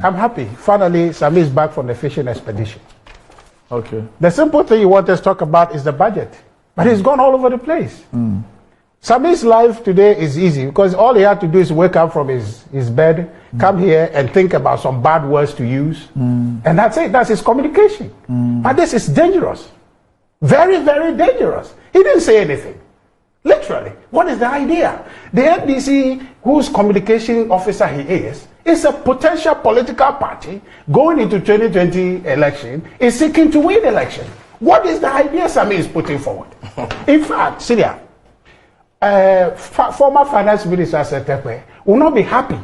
I'm happy. Finally, Sammy is back from the fishing expedition. Okay. The simple thing you want us to talk about is the budget. But he's gone all over the place. Sammy's life today is easy because all he had to do is wake up from his bed, come here and think about some bad words to use. And that's it. That's his communication. But this is dangerous. Very, very dangerous. He didn't say anything. Literally. What is the idea? The NDC, whose communication officer he is a potential political party going into 2020 election, is seeking to win election. What is the idea Sammy is putting forward? In fact, Syria, former finance minister Setepe will not be happy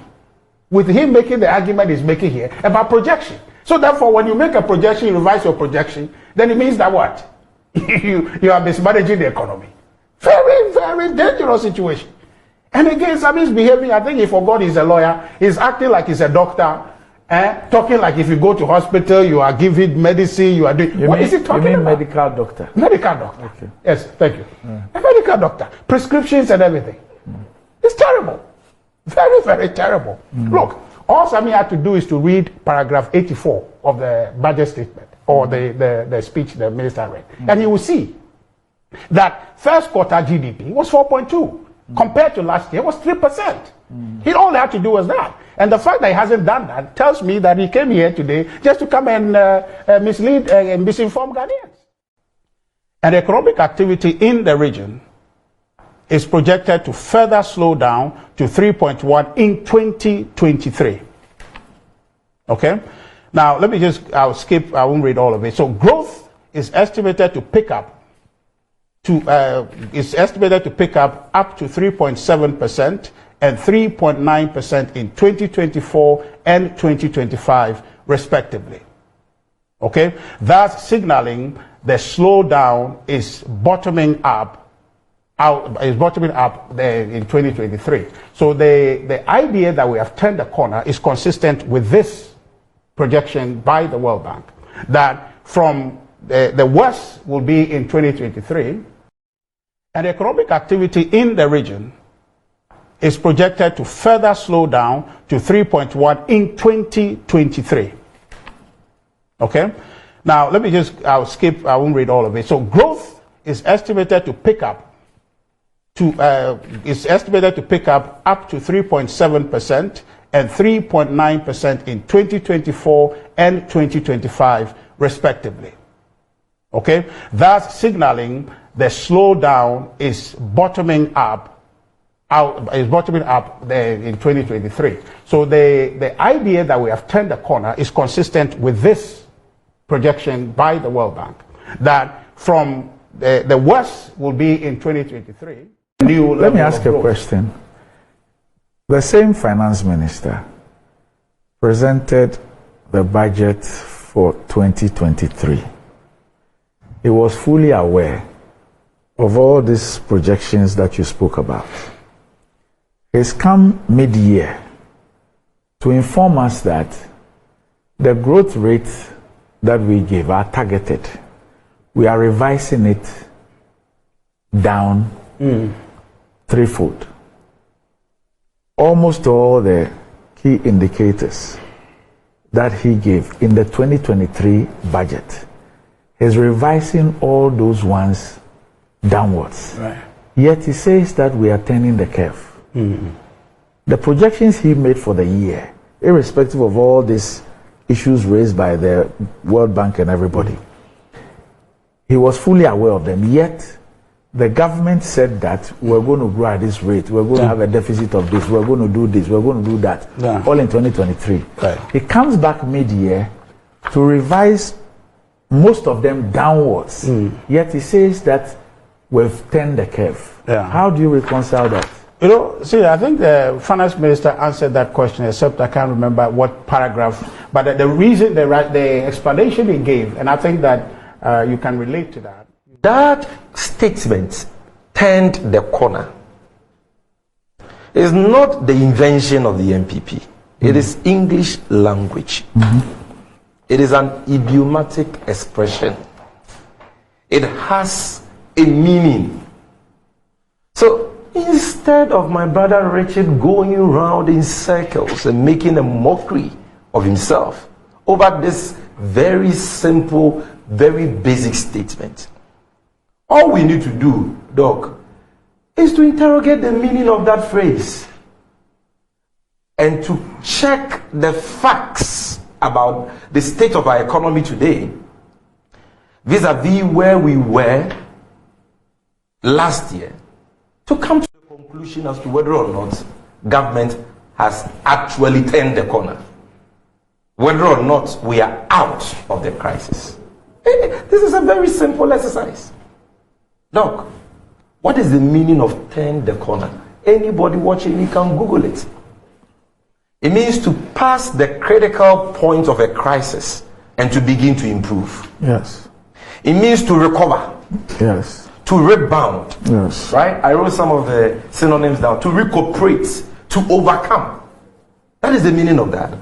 with him making the argument he's making here about projection. So therefore, when you make a projection, you revise your projection, then it means that what? you are mismanaging the economy. Very, very dangerous situation. And again, Sammy's behaving, I think he forgot he's a lawyer. He's acting like he's a doctor. Talking like if you go to hospital, you are giving medicine, you are doing... What is he talking about? You mean medical doctor? Medical doctor. Okay. Yes, thank you. A medical doctor. Prescriptions and everything. It's terrible. Very, very terrible. Look, all Sammy had to do is to read paragraph 84 of the budget statement or the speech the minister read. And you will see that first quarter GDP was 4.2. Compared to last year, it was 3%. He only had to do was that. And the fact that he hasn't done that tells me that he came here today just to come and mislead and misinform Ghanaians. And economic activity in the region is projected to further slow down to 3.1 in 2023. Okay? Now, let me just, I'll skip, I won't read all of it. So growth is estimated to pick up is estimated to pick up to 3.7% and 3.9% in 2024 and 2025 respectively. Okay, that's signaling the slowdown is bottoming up in 2023. So the idea that we have turned the corner is consistent with this projection by the World Bank, that from the worst will be in 2023, and economic activity in the region is projected to further slow down to 3.1 in 2023. Okay? Now, let me just, I'll skip, I won't read all of it. So growth is estimated to pick up to 3.7% and 3.9% in 2024 and 2025 respectively. Okay, that's signaling the slowdown is bottoming up in 2023. So the idea that we have turned the corner is consistent with this projection by the World Bank, that from the worst will be in 2023. Let me ask a question. The same finance minister presented the budget for 2023. He was fully aware of all these projections that you spoke about. He's come mid-year to inform us that the growth rate that we gave are targeted. We are revising it down threefold. Almost all the key indicators that he gave in the 2023 budget, he's revising all those ones downwards. Right. Yet he says that we are turning the curve. The projections he made for the year, irrespective of all these issues raised by the World Bank and everybody, he was fully aware of them. Yet the government said that we're going to grow at this rate, we're going to have a deficit of this, we're going to do this, we're going to do that, all in 2023. Right. He comes back mid-year to revise most of them downwards. Yet he says that we've turned the curve. How do you reconcile that? You know, see, I think the finance minister answered that question, except I can't remember what paragraph. But the reason, the explanation he gave, and I think that you can relate to that. That statement turned the corner. It's not the invention of the NPP. It is English language. It is an idiomatic expression. It has a meaning. So instead of my brother Richard going around in circles and making a mockery of himself over this very simple, very basic statement. All we need to do, Doc, is to interrogate the meaning of that phrase and to check the facts about the state of our economy today vis-a-vis where we were last year, to come to the conclusion as to whether or not government has actually turned the corner, whether or not we are out of the crisis. This is a very simple exercise. Doc, what is the meaning of turn the corner? Anybody watching me can Google it. It means to pass the critical point of a crisis and to begin to improve. Yes. It means to recover. Yes. To rebound. Yes. Right? I wrote some of the synonyms down. To recuperate. To overcome. That is the meaning of that.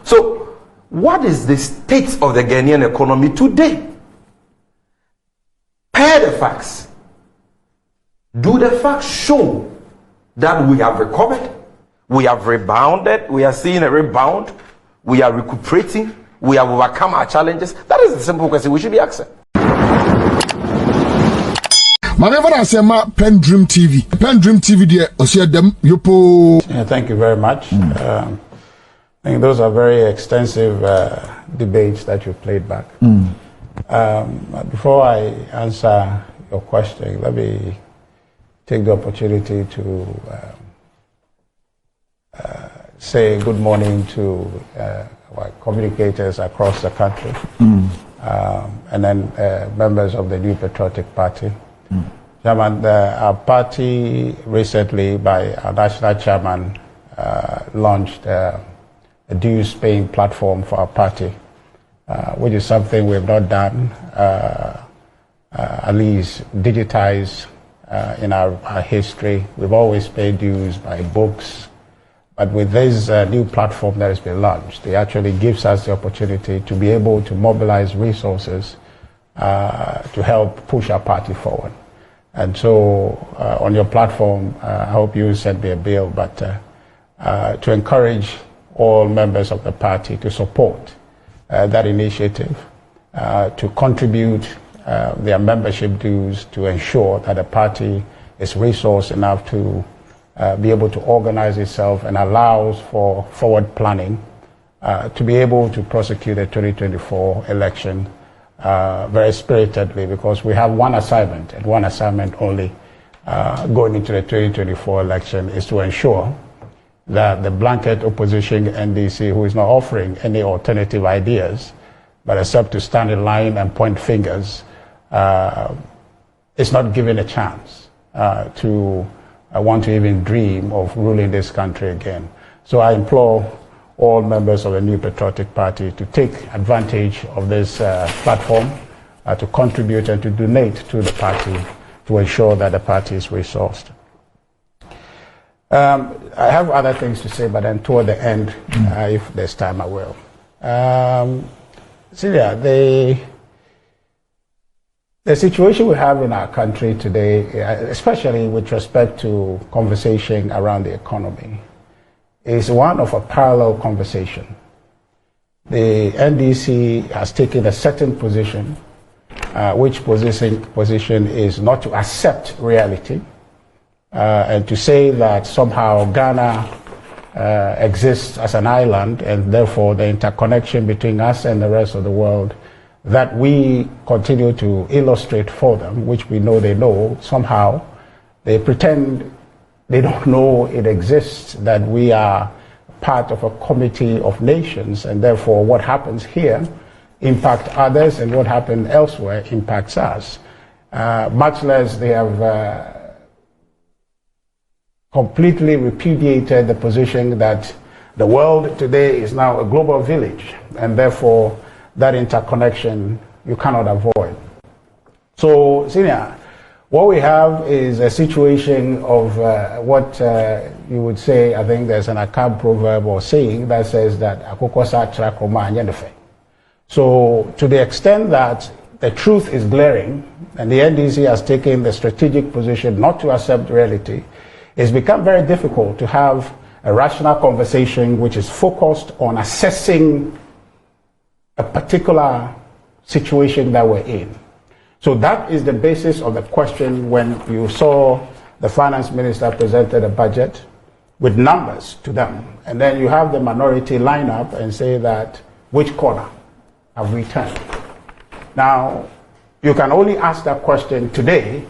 So, what is the state of the Ghanaian economy today? Per the facts. Do the facts show that we have recovered? We have rebounded? We are seeing a rebound? We are recuperating? We have overcome our challenges? That is the simple question we should be asking. Whenever I say my PENDREAM TV, there, Osia dem yopo. Yeah, thank you very much. I think those are very extensive debates that you played back. Before I answer your question, let me take the opportunity to say good morning to our communicators across the country, and then members of the New Patriotic Party. Chairman, our party recently, by our national chairman, launched a dues-paying platform for our party, which is something we've not done, at least digitized in our history. We've always paid dues by books, but with this new platform that has been launched, it actually gives us the opportunity to be able to mobilize resources to help push our party forward. And so on your platform, I hope you send me a bill, but to encourage all members of the party to support that initiative, to contribute their membership dues to ensure that the party is resourced enough to be able to organize itself and allows for forward planning to be able to prosecute the 2024 election very spiritedly, because we have one assignment and one assignment only going into the 2024 election, is to ensure that the blanket opposition NDC, who is not offering any alternative ideas but except to stand in line and point fingers, is not given a chance to want to even dream of ruling this country again. So I implore all members of the New Patriotic Party to take advantage of this platform, to contribute and to donate to the party to ensure that the party is resourced. I have other things to say, but then toward the end, if there's time, I will. Celia, the situation we have in our country today, especially with respect to conversation around the economy, is one of a parallel conversation. The NDC has taken a certain position, which position is not to accept reality, and to say that somehow Ghana exists as an island, and therefore the interconnection between us and the rest of the world that we continue to illustrate for them, which we know they know, somehow they pretend they don't know it exists, that we are part of a committee of nations, and therefore what happens here impacts others, and what happens elsewhere impacts us. Much less they have completely repudiated the position that the world today is now a global village, and therefore that interconnection you cannot avoid. So, Senior, what we have is a situation of what you would say, I think there's an Akab proverb or saying that says that Akokosa Trakoma Nyenefe. So to the extent that the truth is glaring and the NDC has taken the strategic position not to accept reality, it's become very difficult to have a rational conversation which is focused on assessing a particular situation that we're in. So that is the basis of the question when you saw the finance minister presented a budget with numbers to them. And then you have the minority line up and say that which corner have we turned? Now, you can only ask that question today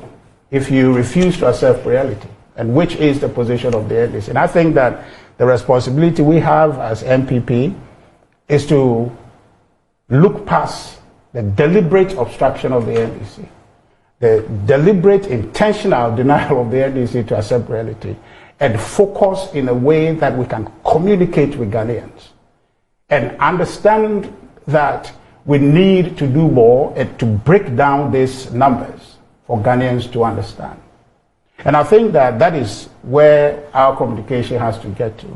if you refuse to accept reality. And which is the position of the NDC. And I think that the responsibility we have as NPP is to look past the deliberate obstruction of the NDC, the deliberate intentional denial of the NDC to accept reality, and focus in a way that we can communicate with Ghanaians and understand that we need to do more and to break down these numbers for Ghanaians to understand. And I think that that is where our communication has to get to.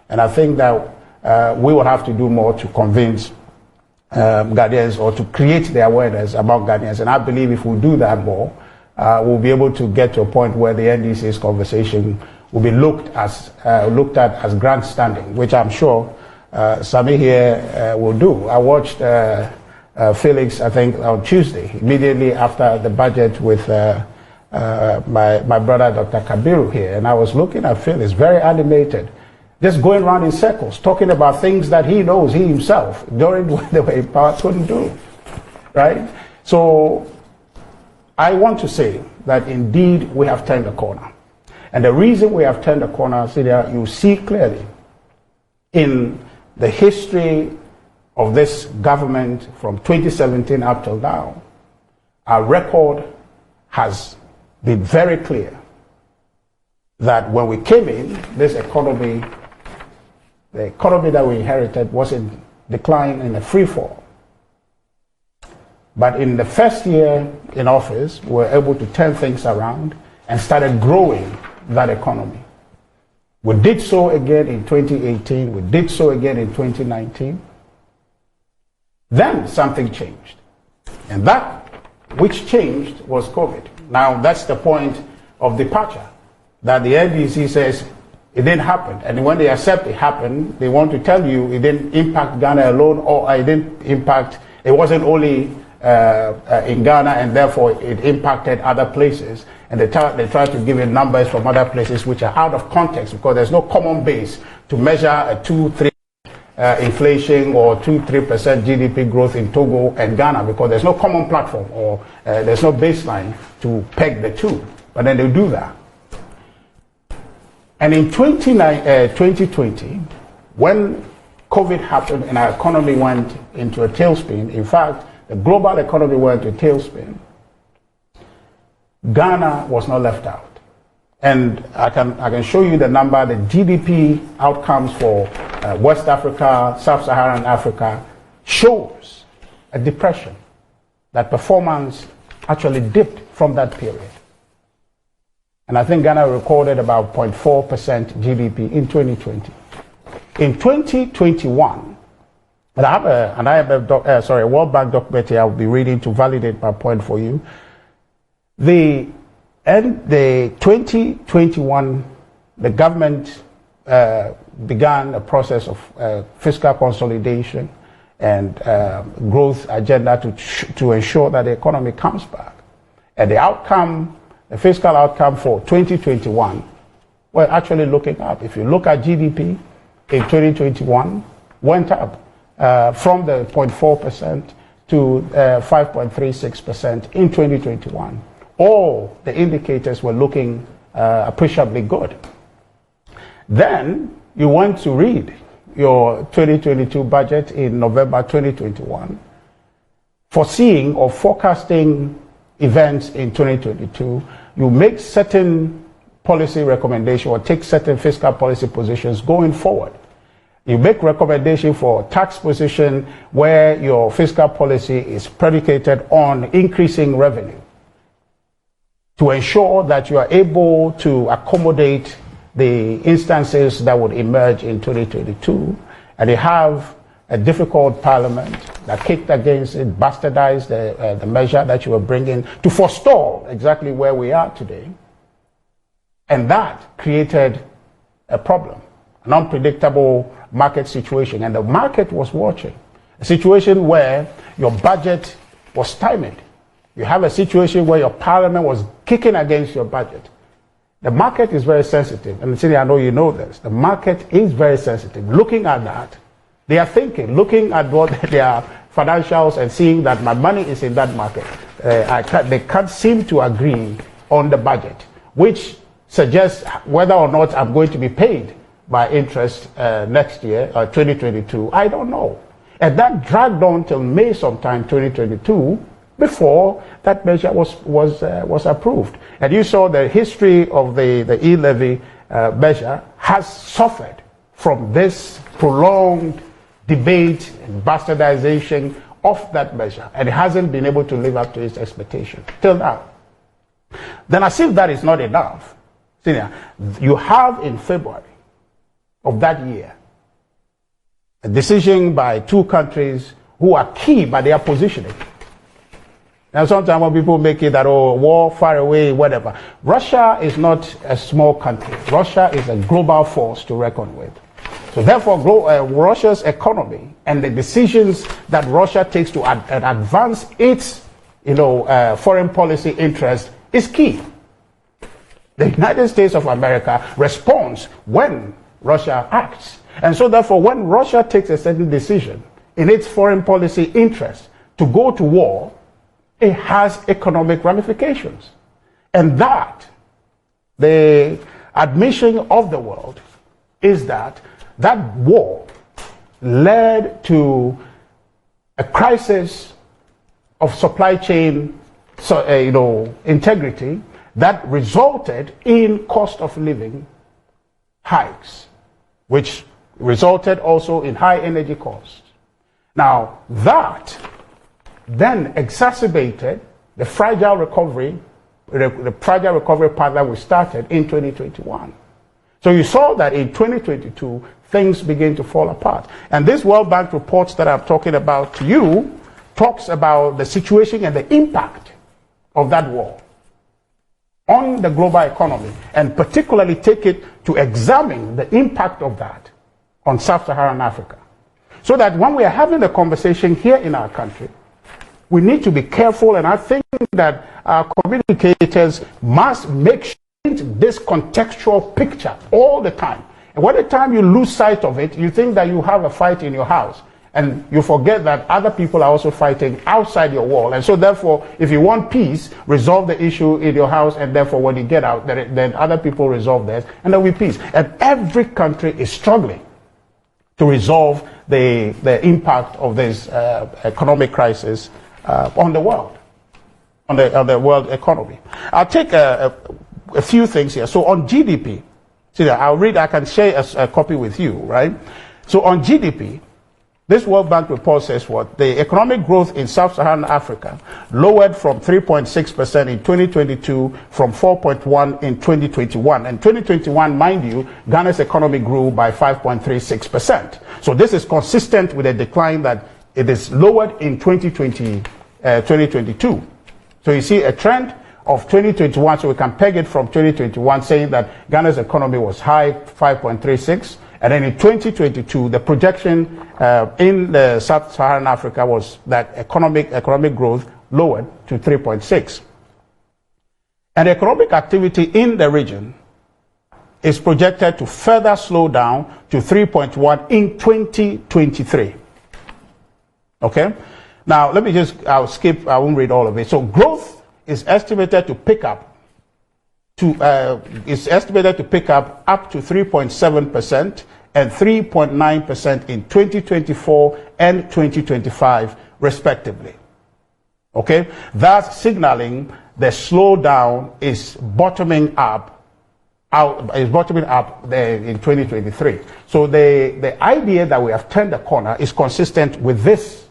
And I think that we will have to do more to convince Ghanaians or to create the awareness about Ghanaians. And I believe if we do that more, we'll be able to get to a point where the NDC's conversation will be looked at as grandstanding, which I'm sure Sammy here will do. I watched Felix, I think, on Tuesday, immediately after the budget with my brother Dr. Kabiru here, and I was looking at Felix, very animated, just going around in circles, talking about things that he knows he himself, during when they were in power, couldn't do, right? So I want to say that indeed we have turned the corner. And the reason we have turned the corner, Sidia, you see clearly in the history of this government from 2017 up till now, our record has been very clear that when we came in, this economy, the economy that we inherited was in decline, in a free fall. But in the first year in office, we were able to turn things around and started growing that economy. We did so again in 2018, we did so again in 2019. Then something changed. And that which changed was COVID. Now, that's the point of departure, that the NDC says it didn't happen. And when they accept it happened, they want to tell you it didn't impact Ghana alone, or it didn't impact, it wasn't only in Ghana, and therefore it impacted other places. And they try to give you numbers from other places which are out of context, because there's no common base to measure a 2-3 inflation or 2-3% GDP growth in Togo and Ghana, because there's no common platform, or there's no baseline to peg the two. But then they do that. And in 2020, when COVID happened and our economy went into a tailspin, in fact, the global economy went into a tailspin, Ghana was not left out. And I can show you the number, the GDP outcomes for West Africa, Sub-Saharan Africa shows a depression. That performance actually dipped from that period. And I think Ghana recorded about 0.4% GDP in 2020. In 2021, and I have a World Bank document here I'll be reading to validate my point for you. The 2021, the government began a process of fiscal consolidation and growth agenda to ensure that the economy comes back. And the outcome, the fiscal outcome for 2021, we're actually looking up. If you look at GDP in 2021, went up from the 0.4% to 5.36% in 2021. All the indicators were looking appreciably good. Then you went to read your 2022 budget in November 2021, foreseeing or forecasting events in 2022. You make certain policy recommendations or take certain fiscal policy positions going forward. You make recommendation for tax position where your fiscal policy is predicated on increasing revenue, to ensure that you are able to accommodate the instances that would emerge in 2022. And you have a difficult parliament that kicked against it, bastardized the measure that you were bringing to forestall exactly where we are today. And that created a problem. an unpredictable market situation, and the market was watching. A situation where your budget was stymied. You have a situation where your parliament was kicking against your budget. The market is very sensitive, and Cindy, I know you know this. The market is very sensitive. Looking at that, they are thinking, looking at what their financials and seeing that my money is in that market. They can't seem to agree on the budget, which suggests whether or not I'm going to be paid by interest next year, 2022. I don't know. And that dragged on till May sometime 2022 before that measure was approved. And you saw the history of the e-levy measure has suffered from this prolonged debate and bastardization of that measure, and it hasn't been able to live up to its expectation till now. Then, as if that is not enough, Senior, you have in February of that year a decision by two countries who are key by their positioning. Now, sometimes when people make it that, oh, war, far away, whatever. Russia is not a small country. Russia is a global force to reckon with. So therefore, Russia's economy and the decisions that Russia takes to advance its, foreign policy interest is key. The United States of America responds when Russia acts. And so therefore, when Russia takes a certain decision in its foreign policy interest to go to war, it has economic ramifications. And that, the admission of the world, is that war led to a crisis of supply chain integrity that resulted in cost of living hikes, which resulted also in high energy costs. Now, that then exacerbated the fragile recovery path that we started in 2021. So you saw that in 2022, things begin to fall apart. And this World Bank reports that I'm talking about to you talks about the situation and the impact of that war on the global economy, and particularly take it to examine the impact of that on sub-Saharan Africa. So that when we are having a conversation here in our country, we need to be careful, and I think that our communicators must make sure this contextual picture all the time. And by the time you lose sight of it, you think that you have a fight in your house, and you forget that other people are also fighting outside your wall. And so therefore, if you want peace, resolve the issue in your house, and therefore when you get out, then other people resolve theirs, and there will be peace. And every country is struggling to resolve the impact of this economic crisis on the world, on the world economy. I'll take a few things here. So on GDP, see that I'll read, I can share a copy with you, right? So on GDP, this World Bank report says what? The economic growth in sub-Saharan Africa lowered from 3.6% in 2022 from 4.1% in 2021. And 2021, mind you, Ghana's economy grew by 5.36%. So this is consistent with a decline that it is lowered in 2022. So you see a trend of 2021, so we can peg it from 2021, saying that Ghana's economy was high, 5.36, and then in 2022, the projection in the sub-Saharan Africa was that economic growth lowered to 3.6. And economic activity in the region is projected to further slow down to 3.1 in 2023. Okay? Now, I'll skip, I won't read all of it. So growth is estimated to pick up up to 3.7% and 3.9% in 2024 and 2025 respectively. Okay? That's signaling the slowdown is bottoming up in 2023. So the idea that we have turned the corner is consistent with this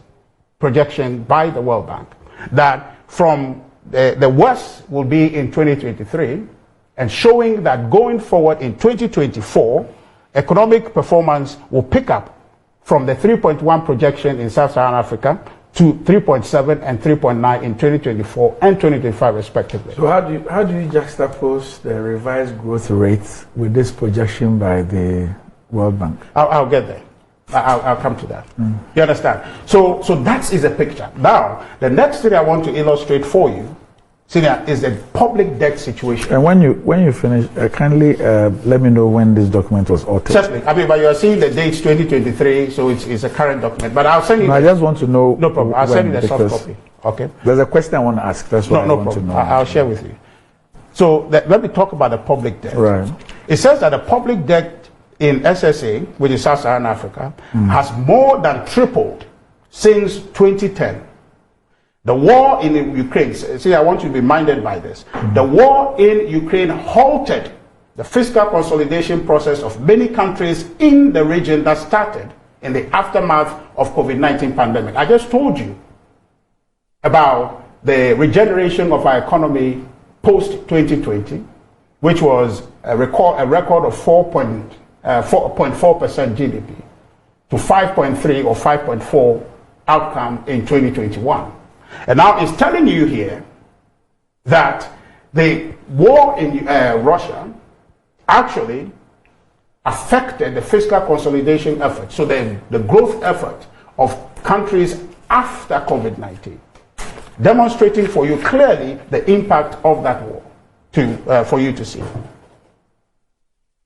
projection by the World Bank, that from the worst will be in 2023, and showing that going forward in 2024, economic performance will pick up from the 3.1 projection in Sub-Saharan Africa to 3.7 and 3.9 in 2024 and 2025 respectively. So how do you juxtapose the revised growth rates with this projection by the World Bank. I'll get there. I'll come to that. You understand? So that is a picture. Now, the next thing I want to illustrate for you, Senior, is the public debt situation. And when you finish, kindly let me know when this document was authored. Certainly. I mean, but you are seeing the dates 2023, so it's a current document. But I'll send you. I just want to know. No problem. I'll send you the soft copy. Okay. There's a question I want to ask. That's what I want to know. I'll share with you. So let me talk about the public debt. Right. It says that the public debt in SSA, which is Sub-Saharan Africa, has more than tripled since 2010. The war in Ukraine, see, I want you to be minded by this. The war in Ukraine halted the fiscal consolidation process of many countries in the region that started in the aftermath of COVID-19 pandemic. I just told you about the regeneration of our economy post-2020, which was a record of 4.4% GDP to 5.3 or 5.4 outcome in 2021. And now it's telling you here that the war in Russia actually affected the fiscal consolidation effort, so the growth effort of countries after COVID-19, demonstrating for you clearly the impact of that war for you to see.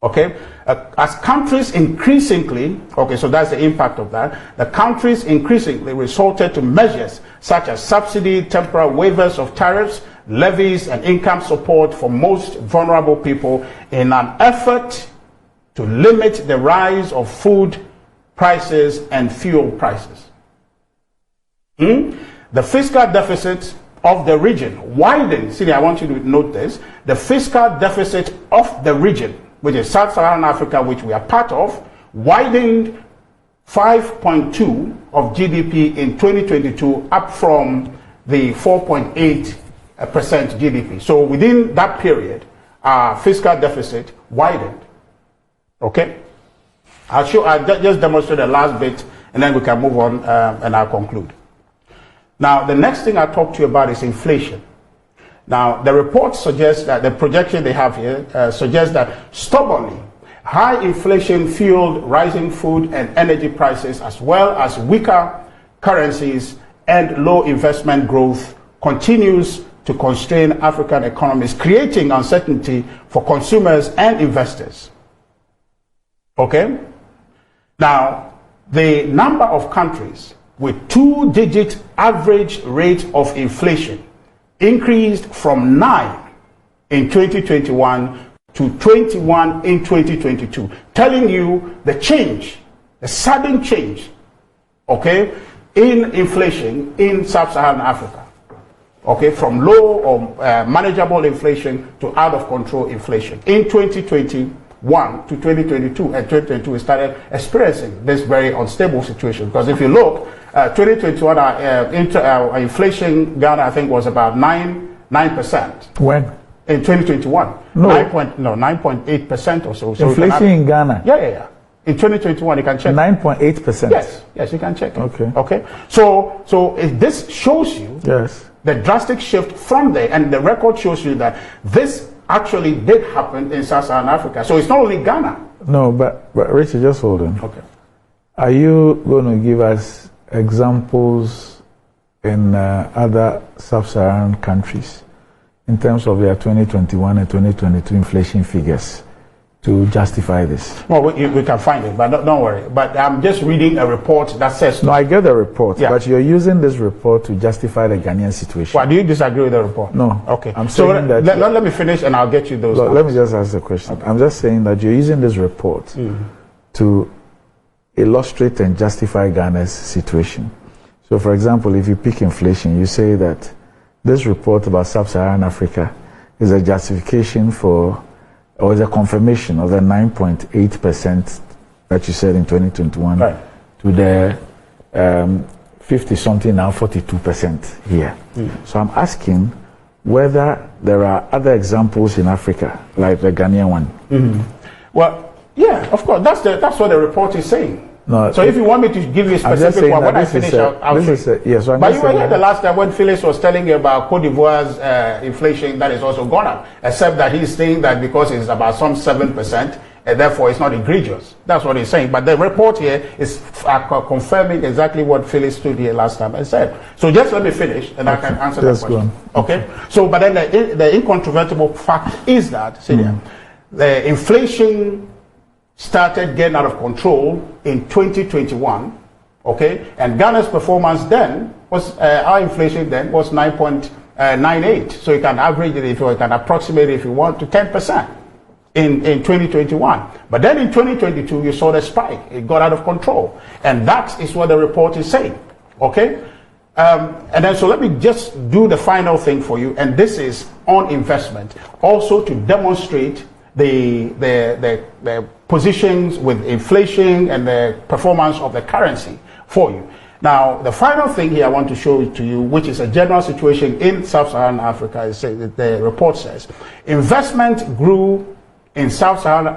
Okay, as countries increasingly, okay, so that's the impact of that. The countries increasingly resorted to measures such as subsidy, temporary waivers of tariffs, levies, and income support for most vulnerable people in an effort to limit the rise of food prices and fuel prices. The fiscal deficit of the region widened. See, I want you to note this. The fiscal deficit of the region, which is Sub-Saharan Africa, which we are part of, widened 5.2 of GDP in 2022, up from the 4.8% GDP. So within that period, our fiscal deficit widened. Okay? I'll just demonstrate the last bit, and then we can move on, and I'll conclude. Now, the next thing I'll talk to you about is inflation. Now, the report suggests that the projection they have here suggests that stubbornly high inflation fueled rising food and energy prices, as well as weaker currencies and low investment growth, continues to constrain African economies, creating uncertainty for consumers and investors. Okay? Now, the number of countries with two-digit average rate of inflation increased from 9 in 2021 to 21 in 2022, telling you the change, the sudden change, okay, in inflation in Sub-Saharan Africa, okay, from low or manageable inflation to out of control inflation. In 2021 to 2022 and 2022, we started experiencing this very unstable situation, because if you look, 2021, our inflation Ghana, I think, was about 9%. When? In 2021. No. 9.8% or so. Inflation in Ghana? Yeah. In 2021, you can check. 9.8%? Yes, you can check. Okay. So if this shows you the drastic shift from there, and the record shows you that this actually did happen in Sub-Saharan Africa. So it's not only Ghana. No, but Richard, just hold on. Okay. Are you going to give us examples in other Sub-Saharan countries in terms of their 2021 and 2022 inflation figures to justify this? Well, we can find it, but don't worry. But I'm just reading a report that says... No, I get the report, but you're using this report to justify the Ghanaian situation. Why, do you disagree with the report? No. Okay. I'm saying that... Let me finish and I'll get you those. Let me just ask the question. Okay. I'm just saying that you're using this report to illustrate and justify Ghana's situation. So, for example, if you pick inflation, you say that this report about Sub-Saharan Africa is a justification for, or is a confirmation of the 9.8% that you said in 2021 to the 50-something, now 42% here. So I'm asking whether there are other examples in Africa, like the Ghanaian one. Well, yeah, of course. That's what the report is saying. No, so if you want me to give you a specific one, when I finish, I'll show you. So but you were here the last time when Phyllis was telling you about Cote d'Ivoire's inflation that is also gone up, except that he's saying that because it's about some 7%, and therefore it's not egregious. That's what he's saying. But the report here is confirming exactly what Phyllis stood here last time and said. So just let me finish, and I can answer that question. Okay. So, but then the incontrovertible fact is that the inflation started getting out of control in 2021. Okay, and Ghana's performance then was our inflation then was 9.98. So you can average it, if you can approximate it, if you want, to 10% in 2021. But then in 2022, you saw the spike. It got out of control, and that is what the report is saying. Okay, and then so let me just do the final thing for you, and this is on investment, also to demonstrate the positions with inflation and the performance of the currency for you. Now, the final thing here I want to show to you, which is a general situation in Sub-Saharan Africa, is the report says investment growth in Sub-Saharan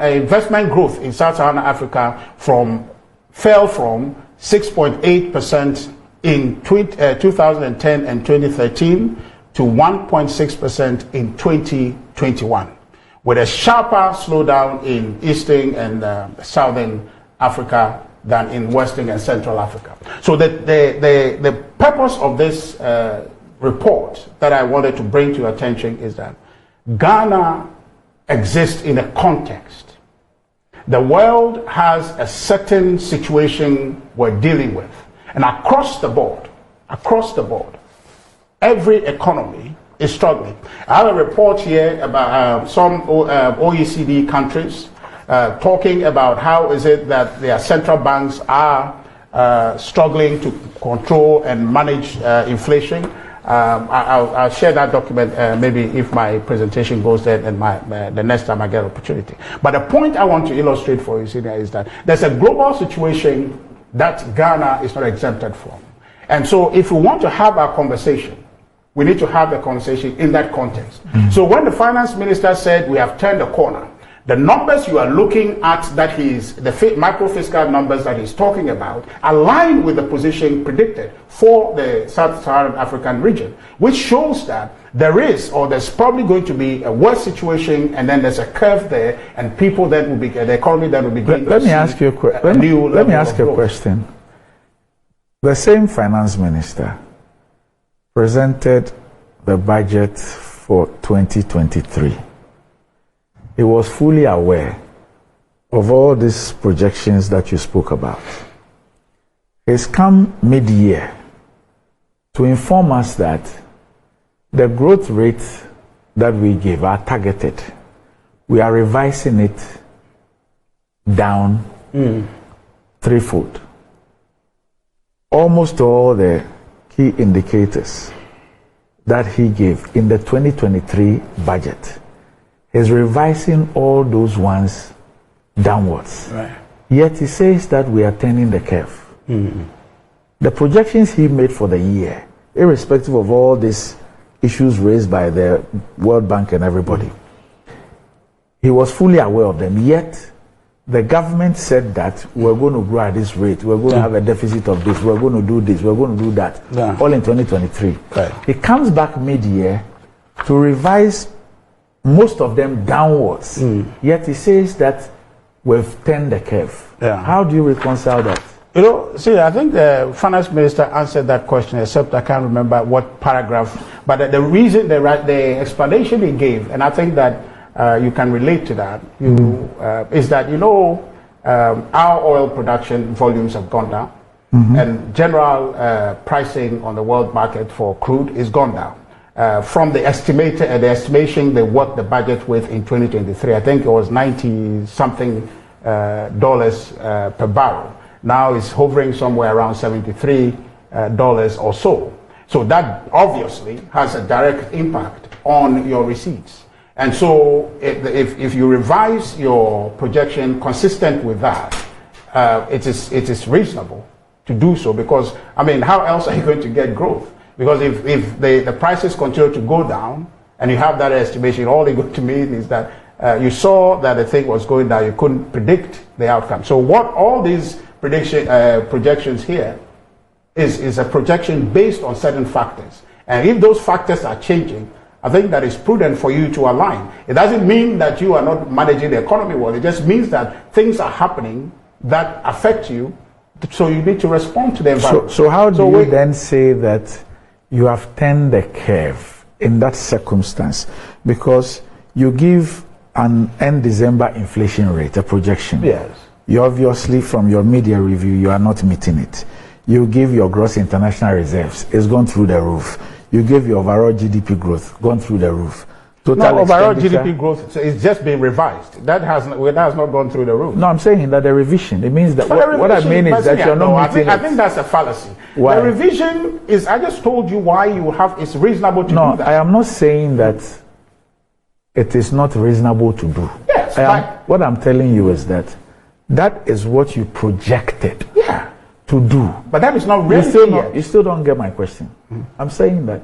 Africa fell from 6.8% in 2010 and 2013 to 1.6% in 2021. With a sharper slowdown in Eastern and Southern Africa than in Western and Central Africa. So the purpose of this report that I wanted to bring to your attention is that Ghana exists in a context. The world has a certain situation we're dealing with. And across the board, every economy is struggling. I have a report here about some OECD countries talking about how is it that their central banks are struggling to control and manage inflation. I'll share that document maybe if my presentation goes there and the next time I get opportunity. But the point I want to illustrate for you Senior, is that there's a global situation that Ghana is not exempted from. And so if we want to have our conversation, we need to have the conversation in that context. So when the finance minister said we have turned the corner, the numbers you are looking at, that the micro-fiscal numbers that he's talking about, align with the position predicted for the Sub-Saharan African region, which shows that there's probably going to be a worse situation, and then there's a curve there, and people then will be, the economy then will begin. Let me ask you a question. The same finance minister presented the budget for 2023. He was fully aware of all these projections that you spoke about. He's come mid-year to inform us that the growth rate that we gave are targeted. We are revising it down threefold. Almost all the key indicators that he gave in the 2023 budget, he's revising all those ones downwards. Right. Yet he says that we are turning the curve. The projections he made for the year, irrespective of all these issues raised by the World Bank and everybody, he was fully aware of them. Yet the government said that we're going to grow at this rate, we're going to have a deficit of this, we're going to do this, we're going to do that, all in 2023. Right. He comes back mid-year to revise most of them downwards. Yet he says that we've turned the curve. How do you reconcile that? You know, see, I think the finance minister answered that question, except I can't remember what paragraph. But the reason, the explanation he gave, and I think that you can relate to that, is that, our oil production volumes have gone down, and general pricing on the world market for crude is gone down. From the estimation they worked the budget with in 2023, I think it was $90-something per barrel. Now it's hovering somewhere around $73 or so. So that obviously has a direct impact on your receipts. And so if you revise your projection consistent with that, it is reasonable to do so, because, I mean, how else are you going to get growth? Because if the prices continue to go down and you have that estimation, all it's going to mean is that you saw that the thing was going down, you couldn't predict the outcome. So what all these projections here is a projection based on certain factors. And if those factors are changing, I think that it's prudent for you to align. It doesn't mean that you are not managing the economy well. It just means that things are happening that affect you, so you need to respond to the environment. So how do you then say that you have turned the curve in that circumstance? Because you give an end December inflation rate, a projection. Yes. You obviously, from your media review, you are not meeting it. You give your gross international reserves, it's gone through the roof. You give your overall GDP growth, gone through the roof. Total overall GDP growth, so it's just been revised. That has not gone through the roof. No, I'm saying that the revision, it means that what I mean is that you're not meeting I think that's a fallacy. Why? The revision is, I just told you why it's reasonable to do that. No, I am not saying that it is not reasonable to do. Yes. What I'm telling you is that is what you projected to do. But that is not real. You still don't get my question. I'm saying that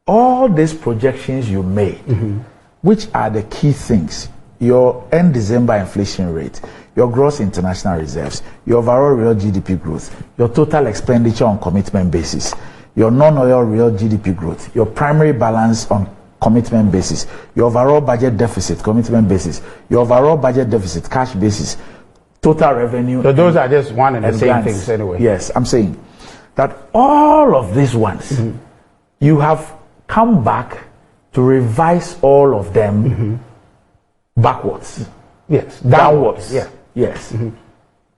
all these projections you made, which are the key things, your end December inflation rate, your gross international reserves, your overall real GDP growth, your total expenditure on commitment basis, your non-oil real GDP growth, your primary balance on commitment basis, your overall budget deficit commitment basis, your overall budget deficit cash basis, total revenue. So those are just one and the same things anyway. Yes, I'm saying that all of these ones, you have come back to revise all of them backwards. Yes. Downwards. Yeah. Yes.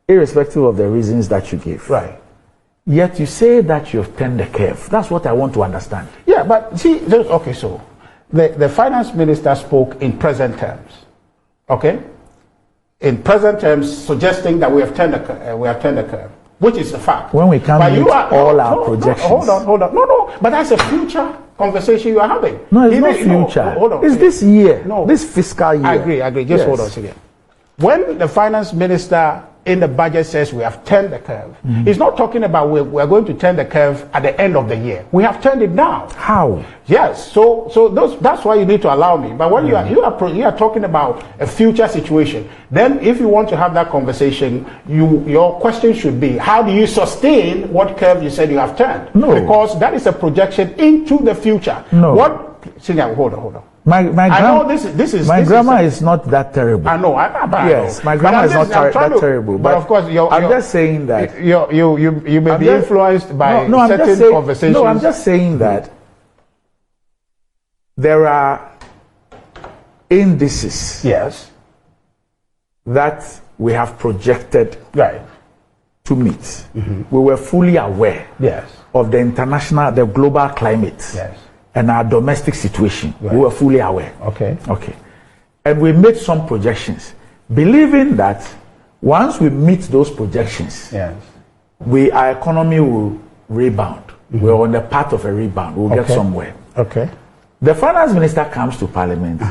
Irrespective of the reasons that you give. Right. Yet you say that you've turned the curve. That's what I want to understand. Yeah, but see, okay, so the finance minister spoke in present terms. Okay? In present terms, suggesting that we have turned the curve, which is a fact. When we can't meet all our projections. Hold on. No, but that's a future conversation you are having. No, it's not future. Hold on. It's this year. No. This fiscal year. I agree. Just hold on a second. When the finance minister in the budget says we have turned the curve, he's not talking about we're going to turn the curve at the end of the year. We have turned it now. How? Yes. So that's why you need to allow me. But when you are talking about a future situation, then if you want to have that conversation, your question should be, how do you sustain what curve you said you have turned? No. Because that is a projection into the future. No. Hold on. My I know this is my grammar is not that terrible. I know. Yes, my grammar is not that terrible. But of course, I'm just saying that you may be influenced by certain conversations. No, I'm just saying that there are indices. Yes. That we have projected to meet. We were fully aware of the global climate. Yes. And our domestic situation, we were fully aware. Okay. And we made some projections, believing that once we meet those projections, our economy will rebound. We're on the path of a rebound. We'll get somewhere. Okay. The finance minister comes to parliament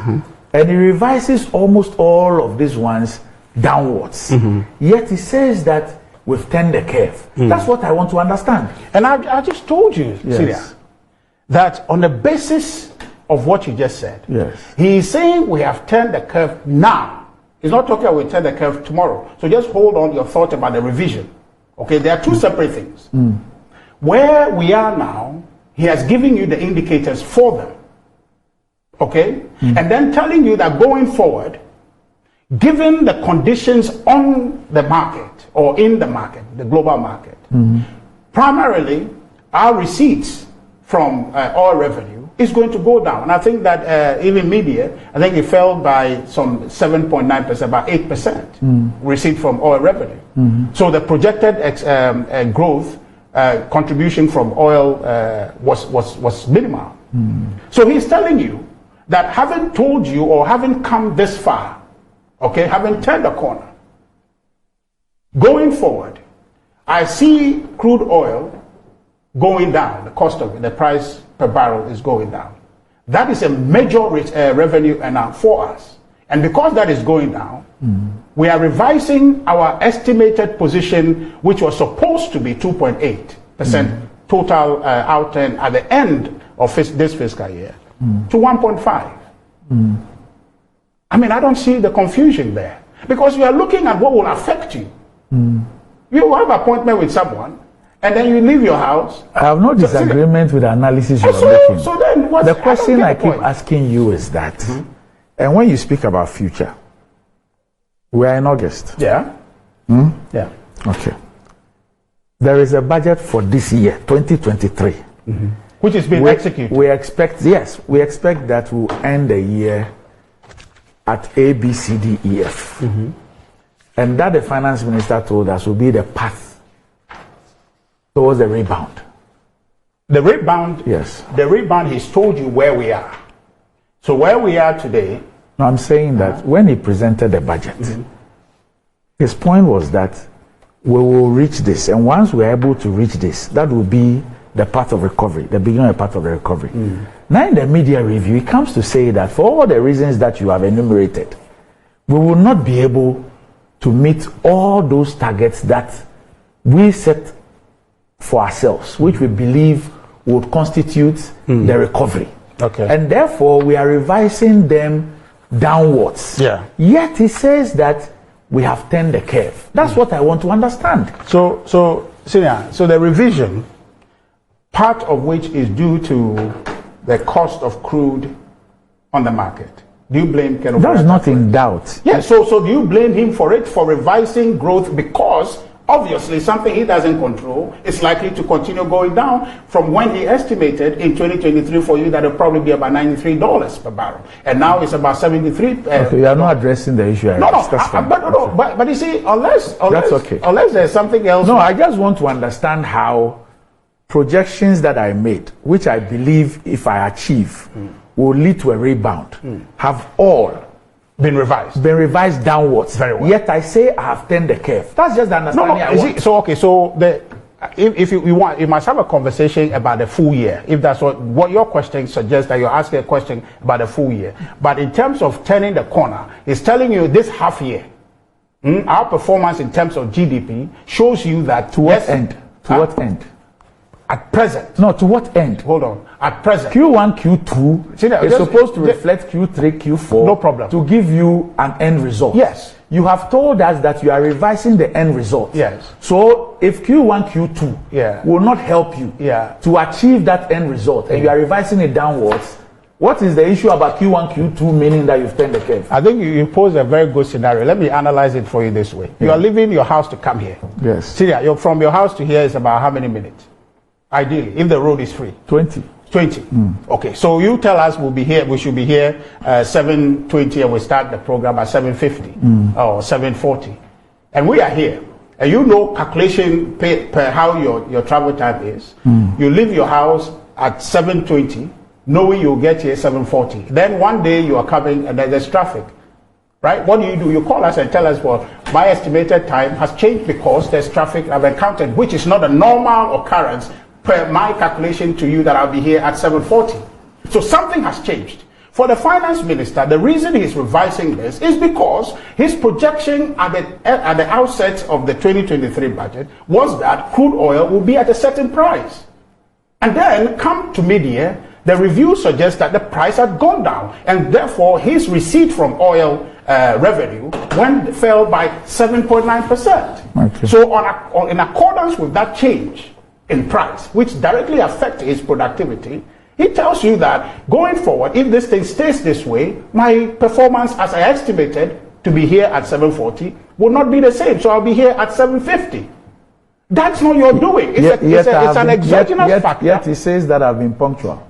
and he revises almost all of these ones downwards. Yet he says that we've turned the curve. That's what I want to understand. And I just told you, Syria, that on the basis of what you just said, he is saying we have turned the curve now. He's not talking about we turn the curve tomorrow. So just hold on your thought about the revision. Okay, there are two separate things. Where we are now, he has given you the indicators for them. Okay? And then telling you that going forward, given the conditions on the market or in the market, the global market, primarily our receipts from oil revenue is going to go down. And I think that even media, I think it fell by some 7.9%, about 8% receipt from oil revenue. So the projected growth contribution from oil was minimal. So he's telling you that having told you or having come this far, okay, having turned the corner, going forward, I see crude oil going down. The cost of it, the price per barrel is going down. That is a major revenue earner for us. And because that is going down, we are revising our estimated position, which was supposed to be 2.8% total outturn at the end of this fiscal year, to 1.5. I mean, I don't see the confusion there. Because you are looking at what will affect you. You have an appointment with someone, and then you leave your house. I have no disagreement with the analysis you are making. So then what's the question I keep point. asking you is that, and when you speak about future, we are in August. Yeah. Yeah. Okay. There is a budget for this year, 2023. Which is being executed. We expect that we'll end the year at A, B, C, D, E, F. And that the finance minister told us will be the path towards the rebound. The rebound? Yes. The rebound, he's told you where we are. So where we are today. No, I'm saying that when he presented the budget, his point was that we will reach this. And once we're able to reach this, that will be the path of recovery, the beginning of the path of the recovery. Now in the media review, it comes to say that for all the reasons that you have enumerated, we will not be able to meet all those targets that we set for ourselves, which we believe would constitute the recovery. Okay. And therefore, we are revising them downwards. Yeah. Yet he says that we have turned the curve. That's what I want to understand. So Senior, so the revision, part of which is due to the cost of crude on the market. Do you blame Ken? That's not in doubt. Yeah, so do you blame him for it, for revising growth, because obviously something he doesn't control is likely to continue going down from when he estimated in 2023 for you that it'll probably be about $93 per barrel. And now it's about 73. Okay, you are not addressing the issue. But you see, unless okay. Unless there's something else. No, I just want to understand how projections that I made, which I believe if I achieve will lead to a rebound, have all been revised downwards. Very well. Yet I say I have turned the curve. That's just the understanding I want. If you want, you must have a conversation about the full year. If that's what your question suggests, that you're asking a question about the full year. But in terms of turning the corner, it's telling you this half year, our performance in terms of GDP shows you that to what end? To what end? At present. No, to what end? Hold on. At present. Q1, Q2 is supposed to reflect Q3, Q4. No problem. To give you an end result. Yes. You have told us that you are revising the end result. Yes. So if Q1, Q2 will not help you to achieve that end result, and you are revising it downwards, what is the issue about Q1, Q2 meaning that you've turned the curve? I think you pose a very good scenario. Let me analyze it for you this way. You are leaving your house to come here. Yes. See, from your house to here is about how many minutes? Ideally, if the road is free. 20. Okay, so you tell us we should be here 7:20 and we start the program at 7:50 or 7:40. And we are here. And you know calculation per how your travel time is. You leave your house at 7:20, knowing you'll get here 7:40. Then one day you are coming and there's traffic. Right? What do? You call us and tell us, well, my estimated time has changed because there's traffic I've encountered, which is not a normal occurrence per my calculation to you that I'll be here at 7:40. So something has changed. For the finance minister, the reason he's revising this is because his projection at the outset of the 2023 budget was that crude oil will be at a certain price. And then come to mid-year, the review suggests that the price had gone down, and therefore his receipt from oil revenue fell by 7.9%. Okay. So in accordance with that change in price, which directly affects his productivity, he tells you that going forward, if this thing stays this way, my performance as I estimated to be here at 7:40 will not be the same. So I'll be here at 7:50. That's not your doing. It's an exogenous factor. Yet he says that I've been punctual.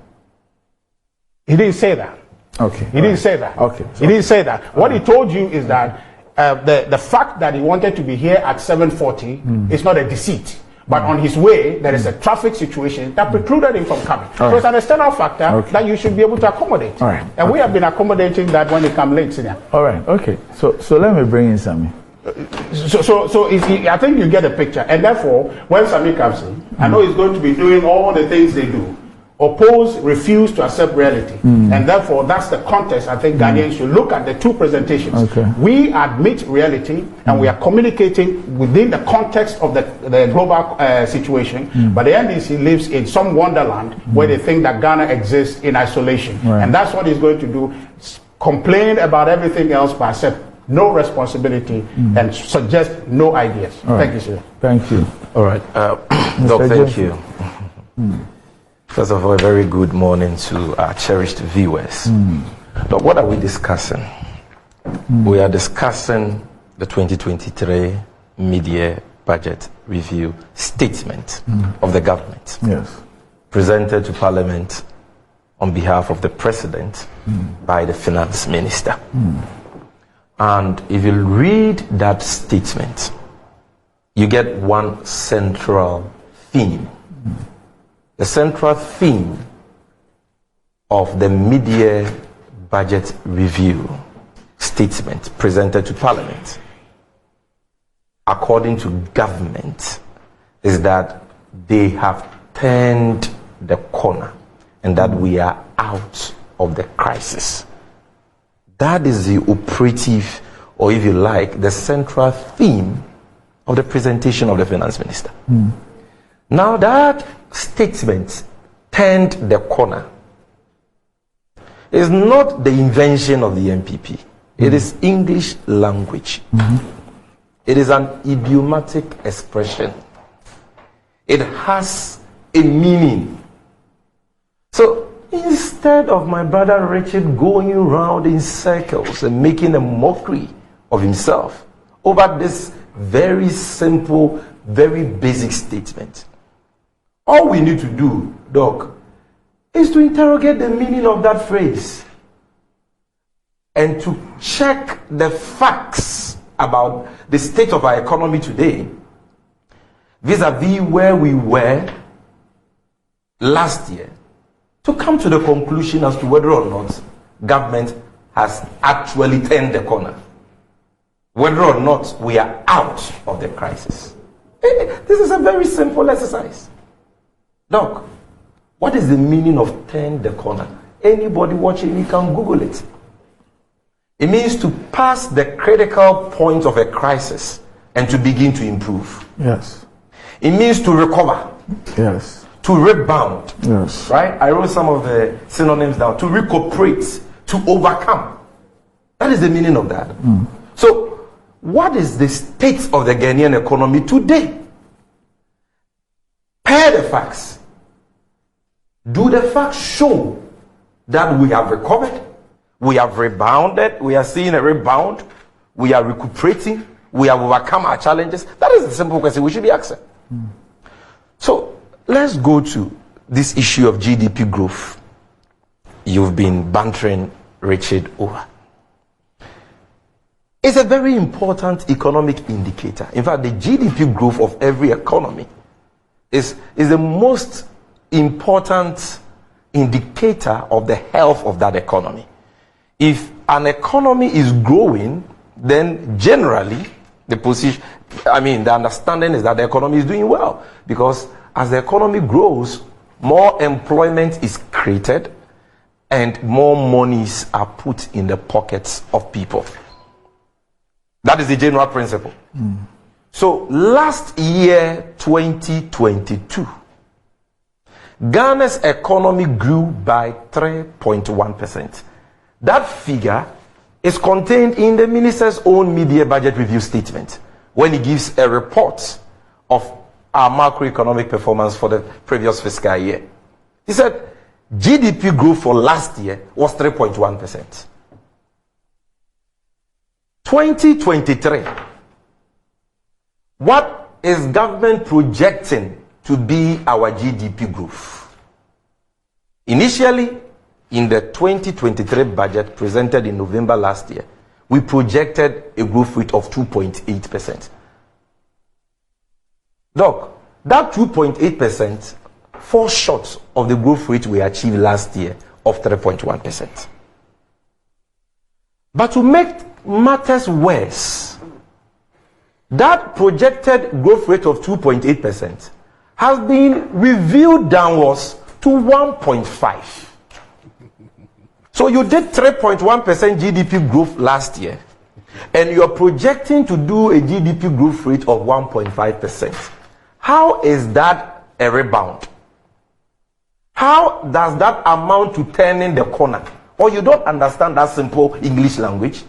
He didn't say that. Okay. He didn't say that. Okay. He didn't say that. What he told you is that the fact that he wanted to be here at 7:40 is not a deceit. But on his way, there is a traffic situation that precluded him from coming. So it's an external factor that you should be able to accommodate. All right. And we have been accommodating that when he come late, Senior. All right. Okay. So let me bring in Sammy. I think you get a picture. And therefore, when Sammy comes in, I know he's going to be doing all the things they do. Oppose, refuse to accept reality. And therefore, that's the context I think Ghanaians should look at the two presentations. Okay. We admit reality and we are communicating within the context of the global situation. But the NDC lives in some wonderland where they think that Ghana exists in isolation. Right. And that's what he's going to do. Complain about everything else but accept no responsibility, and suggest no ideas. Thank you, sir. Thank you. All right. Doc, thank you. First of all, a very good morning to our cherished viewers. Doc, what are we discussing? We are discussing the 2023 mid-year budget review statement of the government. Yes. Presented to Parliament on behalf of the President by the Finance Minister. And if you read that statement, you get one central theme. The central theme of the mid-year budget review statement presented to Parliament, according to government, is that they have turned the corner and that we are out of the crisis. That is the operative, or if you like, the central theme of the presentation of the Finance Minister. Now that statement, turned the corner, is not the invention of the NPP. It is English language. It is an idiomatic expression. It has a meaning. So instead of my brother Richard going around in circles and making a mockery of himself over this very simple, very basic statement, all we need to do, Doc, is to interrogate the meaning of that phrase and to check the facts about the state of our economy today vis-a-vis where we were last year, to come to the conclusion as to whether or not government has actually turned the corner, whether or not we are out of the crisis. This is a very simple exercise. Doc, what is the meaning of turn the corner? Anybody watching, you can Google it. It means to pass the critical point of a crisis and to begin to improve. Yes. It means to recover. Yes. To rebound. Yes. Right? I wrote some of the synonyms down. To recuperate. To overcome. That is the meaning of that. So, what is the state of the Ghanaian economy today? Pair the facts. Do the facts show that we have recovered? We have rebounded. We are seeing a rebound. We are recuperating. We have overcome our challenges. That is the simple question we should be asking. So let's go to this issue of GDP growth. You've been bantering Richard over. It's a very important economic indicator. In fact, the GDP growth of every economy is the most important indicator of the health of that economy. If an economy is growing, then generally the understanding is that the economy is doing well, because as the economy grows, more employment is created and more monies are put in the pockets of people. That is the general principle. So last year, 2022, Ghana's economy grew by 3.1%. That figure is contained in the minister's own mid-year budget review statement when he gives a report of our macroeconomic performance for the previous fiscal year. He said GDP growth for last year was 3.1%. 2023, what is government projecting to be our GDP growth? Initially, in the 2023 budget presented in November last year, we projected a growth rate of 2.8%. Doc, that 2.8% falls short of the growth rate we achieved last year of 3.1%. But to make matters worse, that projected growth rate of 2.8% has been reviewed downwards to 1.5%. So you did 3.1% GDP growth last year, and you're projecting to do a GDP growth rate of 1.5%. How is that a rebound? How does that amount to turning the corner? Or you don't understand that simple English language?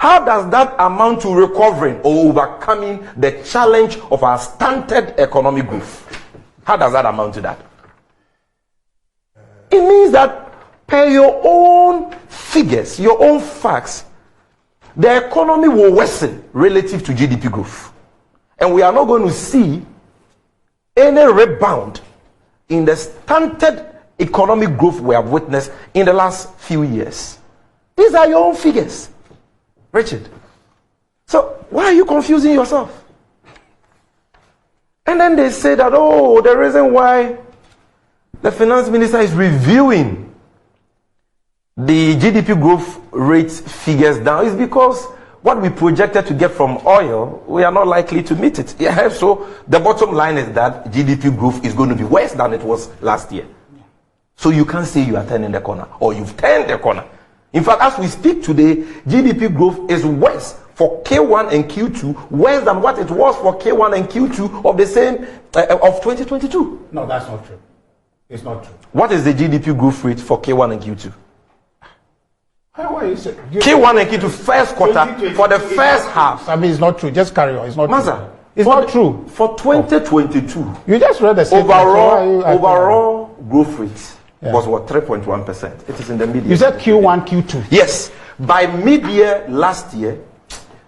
How does that amount to recovering or overcoming the challenge of our stunted economic growth? How does that amount to that? It means that per your own figures, your own facts, the economy will worsen relative to GDP growth. And we are not going to see any rebound in the stunted economic growth we have witnessed in the last few years. These are your own figures, Richard. So why are you confusing yourself? And then they say that, oh, the reason why the finance minister is reviewing the GDP growth rate figures down is because what we projected to get from oil, we are not likely to meet it. Yeah, so the bottom line is that GDP growth is going to be worse than it was last year. So you can't say you are turning the corner or you've turned the corner. In fact, as we speak today, GDP growth is worse for K1 and Q2, worse than what it was for K1 and Q2 of the same of 2022. No, that's not true. It's not true. What is the GDP growth rate for K1 and Q2? K1 and Q2 first quarter for the first half. I mean, it's not true. Just carry on. It's not Maza, true. It's not true. For 2022, you just read the statement. Overall growth rate was what, 3.1%. It is in the mid-year. You said Q1, Q2. Yes. By mid-year last year,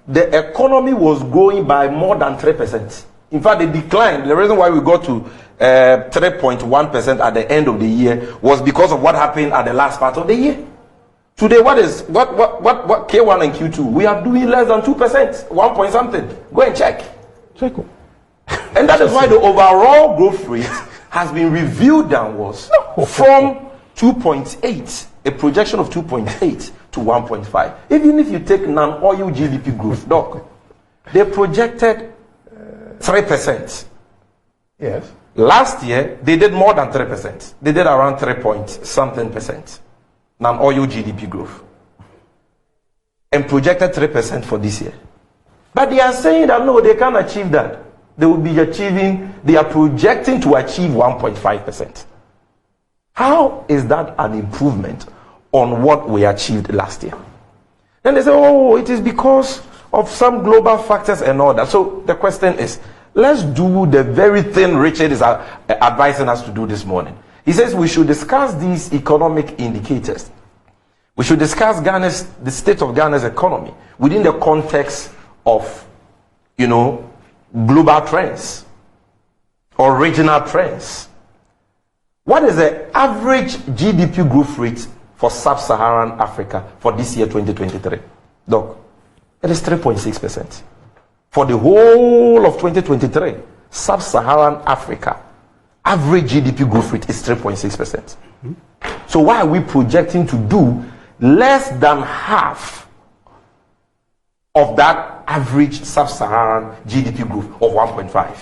the economy was growing by more than 3%. In fact, the decline, the reason why we got to 3.1% at the end of the year was because of what happened at the last part of the year. Today, what K1 and Q2? We are doing less than 2%, 1 point something. Go and check. And that is why the overall growth rate has been reviewed downwards from 2.8, a projection of 2.8 to 1.5. Even if you take non-oil GDP growth, doc, they projected 3%. Yes. Last year, they did more than 3%. They did around 3 point something percent. Non-oil GDP growth. And projected 3% for this year. But they are saying that no, they can't achieve that. They are projecting to achieve 1.5%. How is that an improvement on what we achieved last year? Then they say, oh, it is because of some global factors and all that. So the question is, let's do the very thing Richard is advising us to do this morning. He says we should discuss these economic indicators. We should discuss the state of Ghana's economy within the context of, global trends or regional trends. What is the average GDP growth rate for sub-Saharan Africa for this year, 2023? Doc, it is 3.6%. For the whole of 2023, sub-Saharan Africa, average GDP growth rate is 3.6%. So why are we projecting to do less than half of that average sub-Saharan GDP growth of 1.5?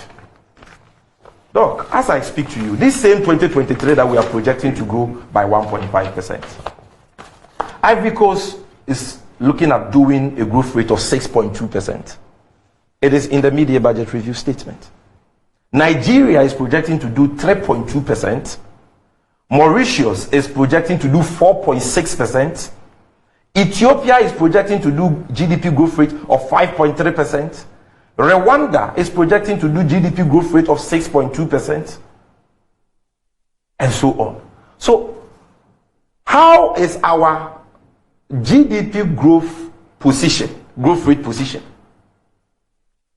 Doc, as I speak to you, this same 2023 that we are projecting to grow by 1.5%. Ivory Coast is looking at doing a growth rate of 6.2%. It is in the mid-year budget review statement. Nigeria is projecting to do 3.2%. Mauritius is projecting to do 4.6%. Ethiopia is projecting to do GDP growth rate of 5.3%. Rwanda is projecting to do GDP growth rate of 6.2%. And so on. So, how is our GDP growth rate position,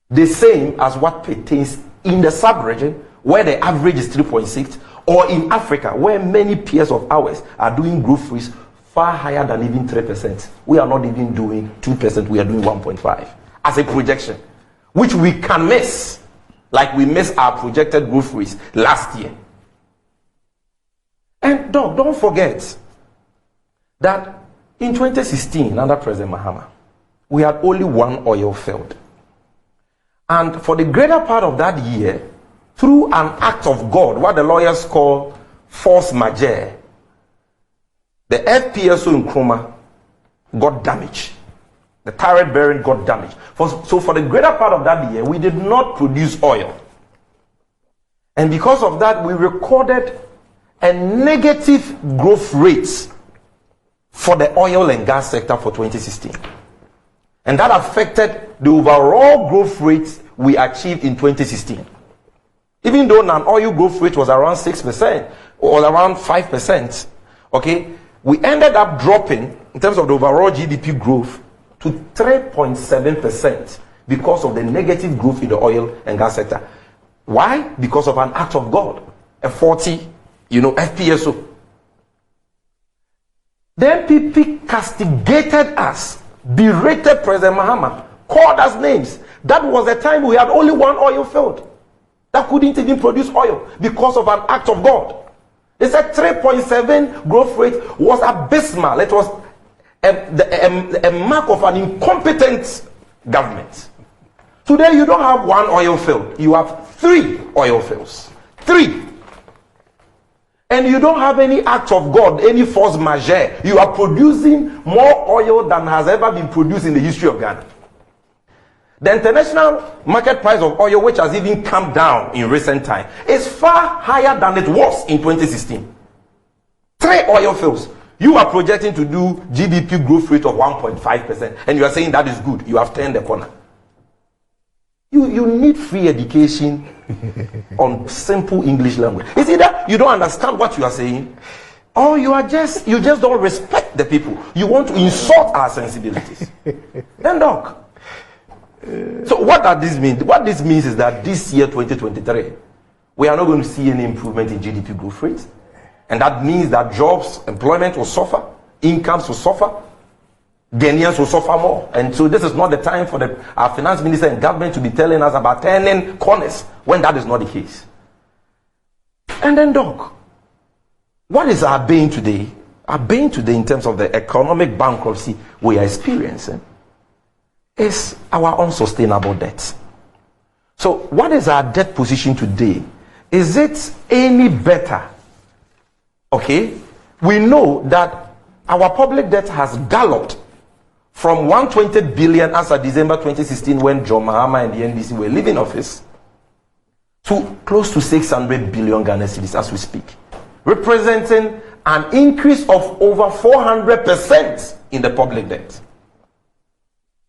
the same as what pertains in the sub-region where the average is 3.6, or in Africa where many peers of ours are doing growth rates far higher than even 3%. We are not even doing 2%, we are doing 1.5 as a projection, which we can miss, like we missed our projected growth rates last year. And don't forget that in 2016, under President Mahama, we had only one oil field. And for the greater part of that year, through an act of God, what the lawyers call force majeure, the FPSO in Nkrumah got damaged. The turret bearing got damaged. So for the greater part of that year, we did not produce oil. And because of that, we recorded a negative growth rate for the oil and gas sector for 2016. And that affected the overall growth rate we achieved in 2016. Even though non-oil growth rate was around 6% or around 5%, okay, we ended up dropping in terms of the overall GDP growth to 3.7% because of the negative growth in the oil and gas sector. Why? Because of an act of God, a 40, FPSO. The NPP castigated us, berated President Mahama, called us names. That was the time we had only one oil field that couldn't even produce oil because of an act of God. They said 3.7 growth rate was abysmal. It was a mark of an incompetent government. Today you don't have one oil field. You have 3 oil fields. 3. And you don't have any act of God, any force majeure. You are producing more oil than has ever been produced in the history of Ghana. The international market price of oil, which has even come down in recent time, is far higher than it was in 2016. 3 oil fields. You are projecting to do GDP growth rate of 1.5%, and you are saying that is good. You have turned the corner. You need free education on simple English language. It's either you don't understand what you are saying, or you just don't respect the people. You want to insult our sensibilities. Then doc. So what does this mean? What this means is that this year, 2023, we are not going to see any improvement in GDP growth rate. And that means that jobs, employment will suffer, incomes will suffer, Ghanaians will suffer more. And so this is not the time for our finance minister and government to be telling us about turning corners when that is not the case. And then doc, what is our bane today? Our bane today in terms of the economic bankruptcy we are experiencing is our unsustainable debt. So what is our debt position today? Is it any better? Okay, we know that our public debt has galloped from 120 billion as of December 2016 when John Mahama and the NDC were leaving office to close to 600 billion Ghana cedis as we speak, representing an increase of over 400% in the public debt.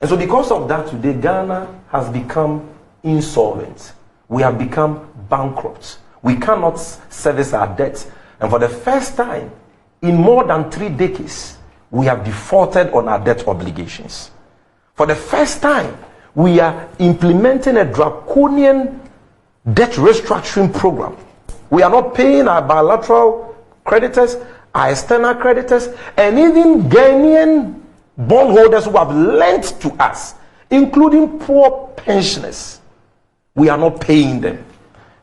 And so because of that today, Ghana has become insolvent. We have become bankrupt. We cannot service our debts. And for the first time in more than 3 decades, we have defaulted on our debt obligations. For the first time, we are implementing a draconian debt restructuring program. We are not paying our bilateral creditors, our external creditors, and even Ghanaian bondholders who have lent to us, including poor pensioners. We are not paying them.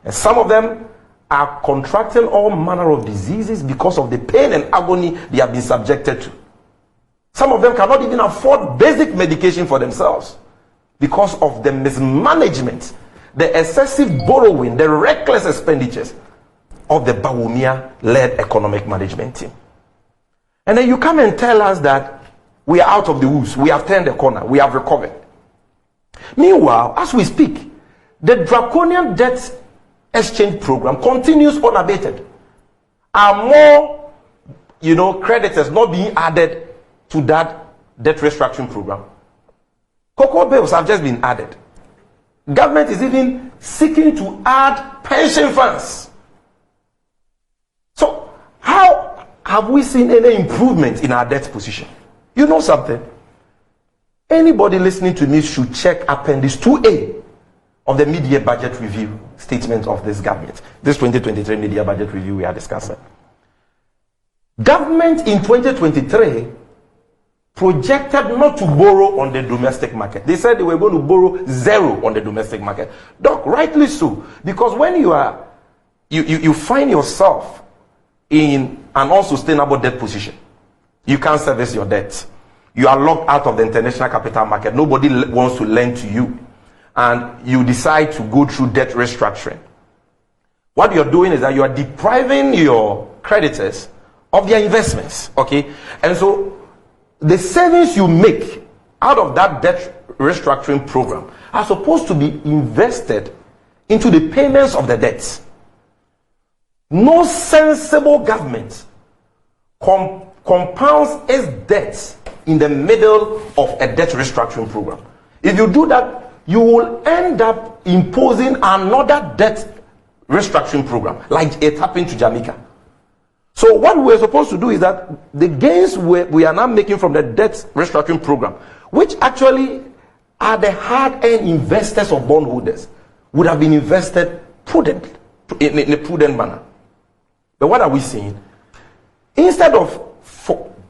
And some of them are contracting all manner of diseases because of the pain and agony they have been subjected to. Some of them cannot even afford basic medication for themselves because of the mismanagement, the excessive borrowing, the reckless expenditures of the Bawumia-led economic management team. And then you come and tell us that we are out of the woods, we have turned the corner, we have recovered. Meanwhile, as we speak, the draconian debt exchange program continues unabated. Are more, creditors not being added to that debt restructuring program? Cocoa bills have just been added. Government is even seeking to add pension funds. So how have we seen any improvement in our debt position? You know something? Anybody listening to me should check Appendix 2A of the mid-year budget review statement of this government. This 2023 mid-year budget review we are discussing. Government in 2023 projected not to borrow on the domestic market. They said they were going to borrow 0 on the domestic market. Doc, rightly so. Because when you find yourself in an unsustainable debt position, you can't service your debt. You are locked out of the international capital market. Nobody wants to lend to you. And you decide to go through debt restructuring. What you're doing is that you are depriving your creditors of their investments. Okay? And so the savings you make out of that debt restructuring program are supposed to be invested into the payments of the debts. No sensible government compounds its debts in the middle of a debt restructuring program. If you do that, you will end up imposing another debt restructuring program, like it happened to Jamaica. So what we're supposed to do is that the gains we are now making from the debt restructuring program, which actually are the hard-earned investors of bondholders, would have been invested prudently, in a prudent manner. But what are we seeing? Instead of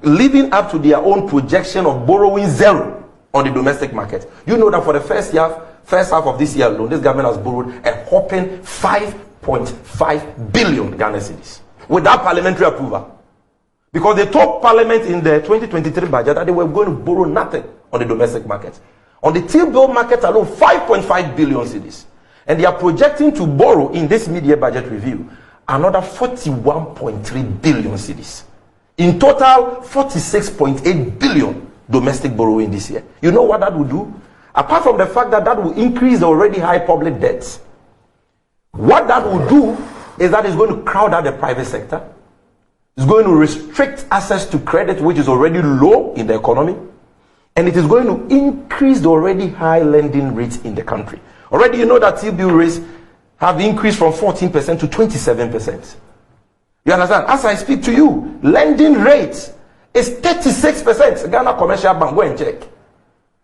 living up to their own projection of borrowing zero on the domestic market, you know that for the first half of this year alone, this government has borrowed a whopping 5.5 billion Ghana cedis without parliamentary approval. Because they told Parliament in the 2023 budget that they were going to borrow nothing on the domestic market. On the T-bill market alone, 5.5 billion cedis. And they are projecting to borrow in this mid-year budget review another 41.3 billion cedis. In total, 46.8 billion domestic borrowing this year. You know what that will do? Apart from the fact that that will increase the already high public debts, what that will do is that it's going to crowd out the private sector. It's going to restrict access to credit, which is already low in the economy. And it is going to increase the already high lending rates in the country. Already you know that T-bill rates have increased from 14% to 27%. You understand? As I speak to you, lending rates is 36%. Ghana Commercial Bank, go and check.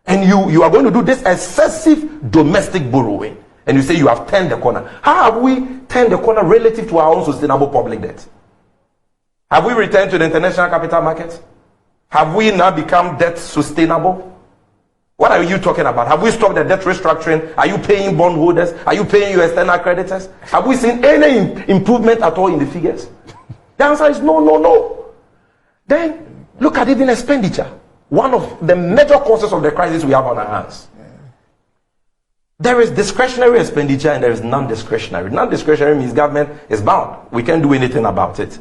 And you are going to do this excessive domestic borrowing. And you say you have turned the corner. How have we turned the corner relative to our own sustainable public debt? Have we returned to the international capital market? Have we now become debt sustainable? What are you talking about? Have we stopped the debt restructuring? Are you paying bondholders? Are you paying your external creditors? Have we seen any improvement at all in the figures? The answer is no, no, no. Then look at even expenditure. One of the major causes of the crisis we have on our hands. There is discretionary expenditure and there is non-discretionary. Non-discretionary means government is bound. We can't do anything about it.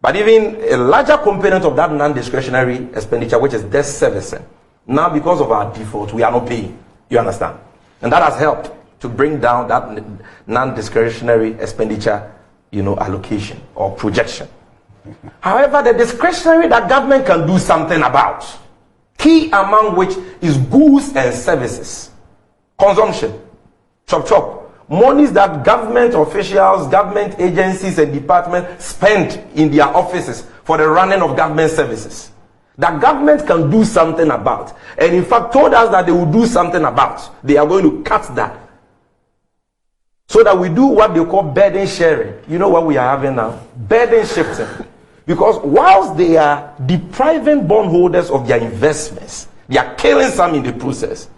But even a larger component of that non-discretionary expenditure, which is debt servicing, now because of our default, we are not paying. You understand? And that has helped to bring down that non-discretionary expenditure, allocation or projection. However, the discretionary that government can do something about, key among which is goods and services, consumption, chop. Monies that government officials, government agencies and departments spend in their offices for the running of government services. That government can do something about. And in fact told us that they will do something about. They are going to cut that. So that we do what they call burden sharing. You know what we are having now? Burden shifting. Because whilst they are depriving bondholders of their investments, they are killing some in the process.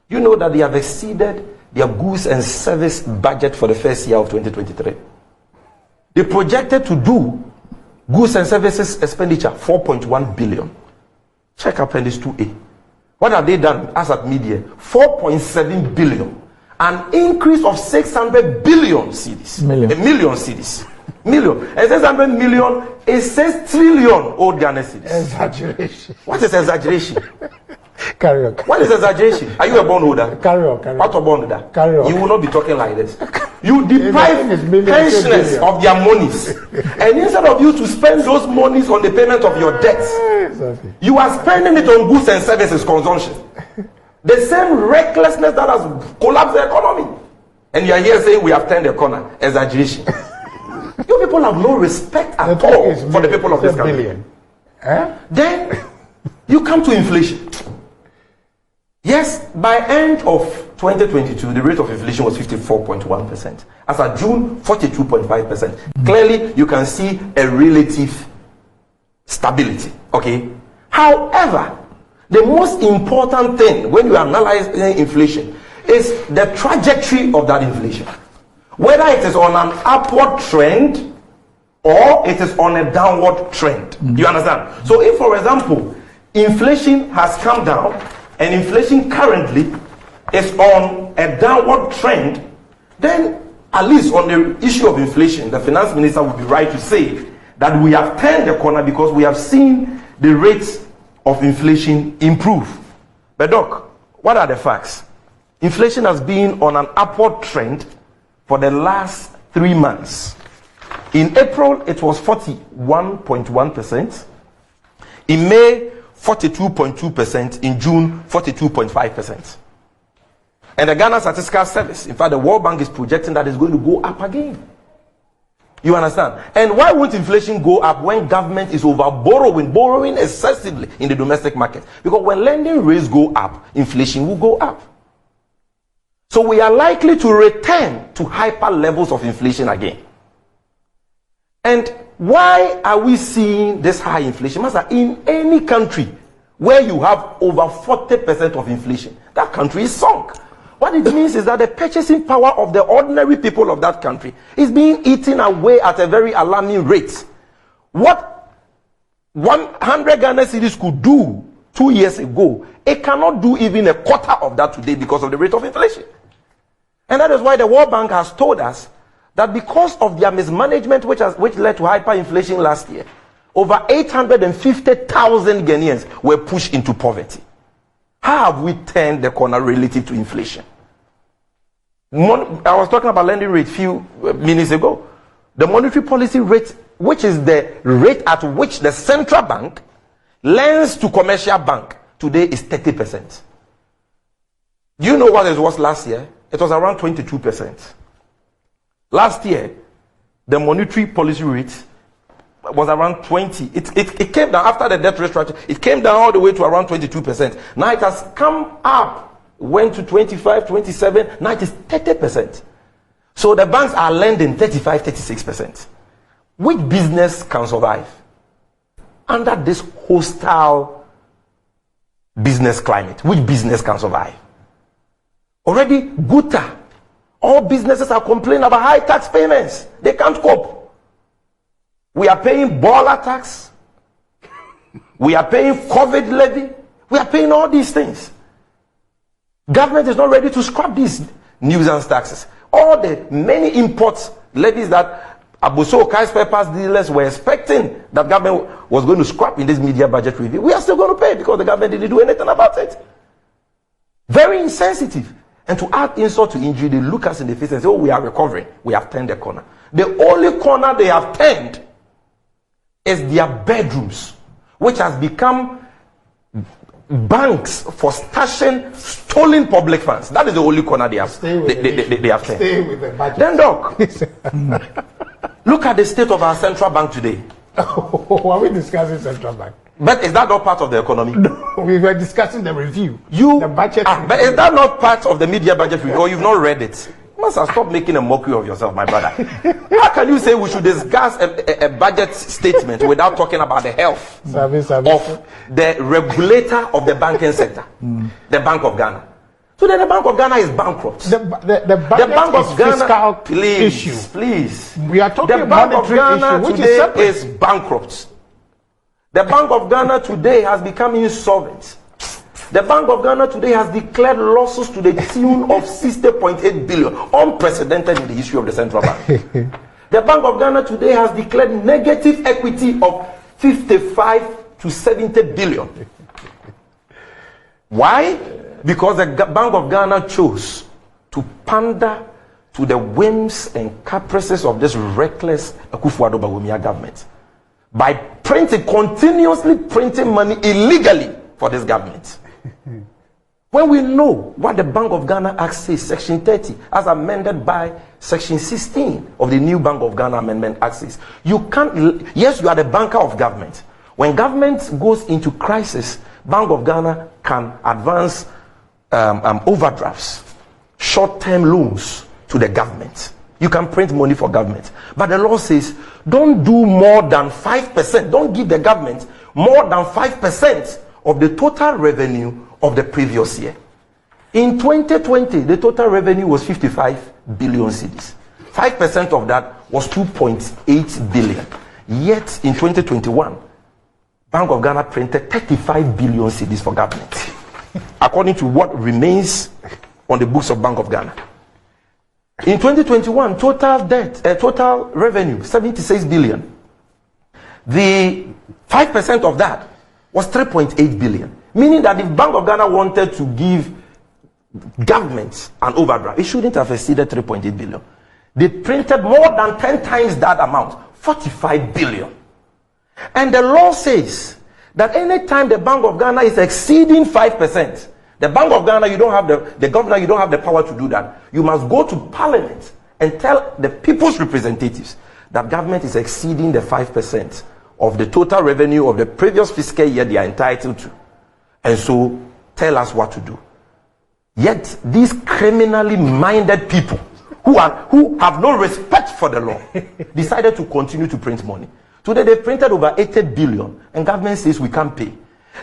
You know that they have exceeded their goods and service budget for the first year of 2023. They projected to do goods and services expenditure 4.1 billion. Check Appendix 2A. What have they done as at mid-year? 4.7 billion. An increase of 600 billion cedis. Million. A million cedis. Million. And 600 million is 6 trillion old Ghana cedis. Exaggeration. What is exaggeration? Carry on. What is exaggeration? Are you a bondholder? Carry on. What a bondholder? Carry on. You will not be talking like this. You deprive pensioners of their monies. And instead of you to spend those monies on the payment of your debts, Exactly. you are spending it on goods and services consumption. The same recklessness that has collapsed the economy. And you are here saying we have turned the corner. Exaggeration. You people have no respect at all for the people of this country. Then you come to inflation. Yes, by end of 2022, the rate of inflation was 54.1%. As of June, 42.5%. Clearly, you can see a relative stability. Okay. However, the most important thing when you analyze inflation is the trajectory of that inflation. Whether it is on an upward trend or it is on a downward trend. You understand? So if, for example, inflation has come down and inflation currently is on a downward trend, then at least on the issue of inflation, the finance minister would be right to say that we have turned the corner because we have seen the rates of inflation improve. But Doc, what are the facts? Inflation has been on an upward trend for the last 3 months. In April, it was 41.1%. In May, 42.2%, in June 42.5%. And the Ghana Statistical Service, in fact, the World Bank is projecting that it's going to go up again. You understand? And why won't inflation go up when government is over borrowing excessively in the domestic market? Because when lending rates go up, inflation will go up. So we are likely to return to hyper levels of inflation again. And why are we seeing this high inflation? Master, in any country where you have over 40% of inflation, that country is sunk. What it means is that the purchasing power of the ordinary people of that country is being eaten away at a very alarming rate. What 100 Ghana cedis could do 2 years ago, it cannot do even a quarter of that today because of the rate of inflation. And that is why the World Bank has told us that because of their mismanagement, which led to hyperinflation last year, over 850,000 Ghanaians were pushed into poverty. How have we turned the corner relative to inflation? I was talking about lending rate a few minutes ago. The monetary policy rate, which is the rate at which the central bank lends to commercial bank, today is 30%. Do you know what it was last year? It was around 22%. Last year, the monetary policy rate was around 20. It came down after the debt restructure. It came down all the way to around 22%. Now it has come up, went to 25, 27. Now it is 30%. So the banks are lending 35, 36%. Which business can survive under this hostile business climate? Which business can survive? Already, Guta, all businesses are complaining about high tax payments. They can't cope. We are paying baller tax. We are paying COVID levy. We are paying all these things. Government is not ready to scrap these nuisance taxes. All the many imports levies that Abuso Kai's Peppers dealers were expecting that government was going to scrap in this media budget review, we are still going to pay because the government didn't do anything about it. Very insensitive. And to add insult to injury, they look us in the face and say, oh, we are recovering. We have turned the corner. The only corner they have turned is their bedrooms, which has become banks for stashing stolen public funds. That is the only corner they have. They have turned. Stay with the budget. Then, Doc, look at the state of our central bank today. Are we discussing central bank? But is that not part of the economy? No, we were discussing the review. The budget. But is that not part of the media budget review? Or you've not read it? You must have stopped making a mockery of yourself, my brother. How can you say we should discuss a budget statement without talking about the health of the regulator of the banking sector, the Bank of Ghana? So then the Bank of Ghana is bankrupt. The Bank of Ghana, please, please. We are talking the Bank of Ghana issue, which today is bankrupt. The Bank of Ghana today has become insolvent. The Bank of Ghana today has declared losses to the tune of 60.8 billion, unprecedented in the history of the central bank. The Bank of Ghana today has declared negative equity of 55 to 70 billion. Why? Because the Bank of Ghana chose to pander to the whims and caprices of this reckless Akufo-Addo Bawumia government by continuously printing money illegally for this government. When we know what the Bank of Ghana Act says, Section 30, as amended by Section 16 of the new Bank of Ghana Amendment Act says, you can't, yes, you are the banker of government. When government goes into crisis, Bank of Ghana can advance overdrafts, short-term loans to the government. You can print money for government. But the law says, don't do more than 5%. Don't give the government more than 5% of the total revenue of the previous year. In 2020, the total revenue was 55 billion cedis. 5% of that was 2.8 billion. Yet, in 2021, Bank of Ghana printed 35 billion cedis for government, according to what remains on the books of Bank of Ghana. In 2021, total revenue, 76 billion. The 5% of that was 3.8 billion. Meaning that if Bank of Ghana wanted to give governments an overdraft, it shouldn't have exceeded 3.8 billion. They printed more than 10 times that amount, 45 billion. And the law says that any time the Bank of Ghana is exceeding 5%, the Bank of Ghana, you don't have the governor, you don't have the power to do that. You must go to Parliament and tell the people's representatives that government is exceeding the 5% of the total revenue of the previous fiscal year they are entitled to. And so tell us what to do. Yet these criminally minded people who have no respect for the law decided to continue to print money. Today they printed over 80 billion and government says we can't pay.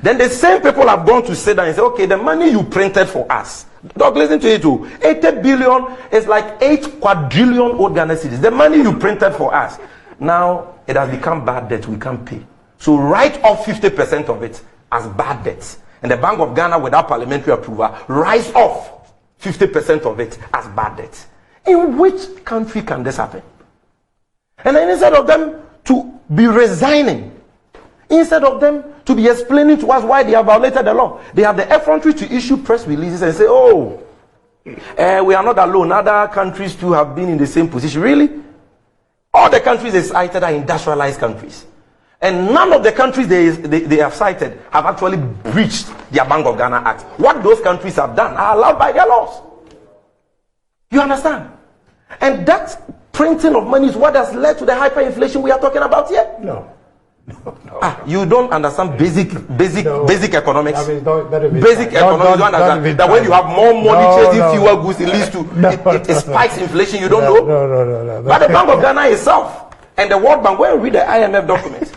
Then the same people have gone to sit down and say, okay, the money you printed for us. Dog, listen to it too. 80 billion is like 8 quadrillion old Ghana cedis. The money you printed for us. Now it has become bad debt we can't pay. So write off 50% of it as bad debts. And the Bank of Ghana, without parliamentary approval, writes off 50% of it as bad debts. In which country can this happen? And then instead of them to be resigning, instead of them to be explaining to us why they have violated the law, they have the effrontery to issue press releases and say, oh, we are not alone. Other countries too have been in the same position. Really? All the countries they cited are industrialized countries. And none of the countries they have cited have actually breached their Bank of Ghana Act. What those countries have done are allowed by their laws. You understand? And that printing of money is what has led to the hyperinflation we are talking about here. No. You don't understand basic economics. I mean, Basic economics. You don't understand that when you have more money chasing fewer goods, it leads to it spikes inflation. You don't know. No. But the Bank of Ghana itself and the World Bank, when you read the IMF documents,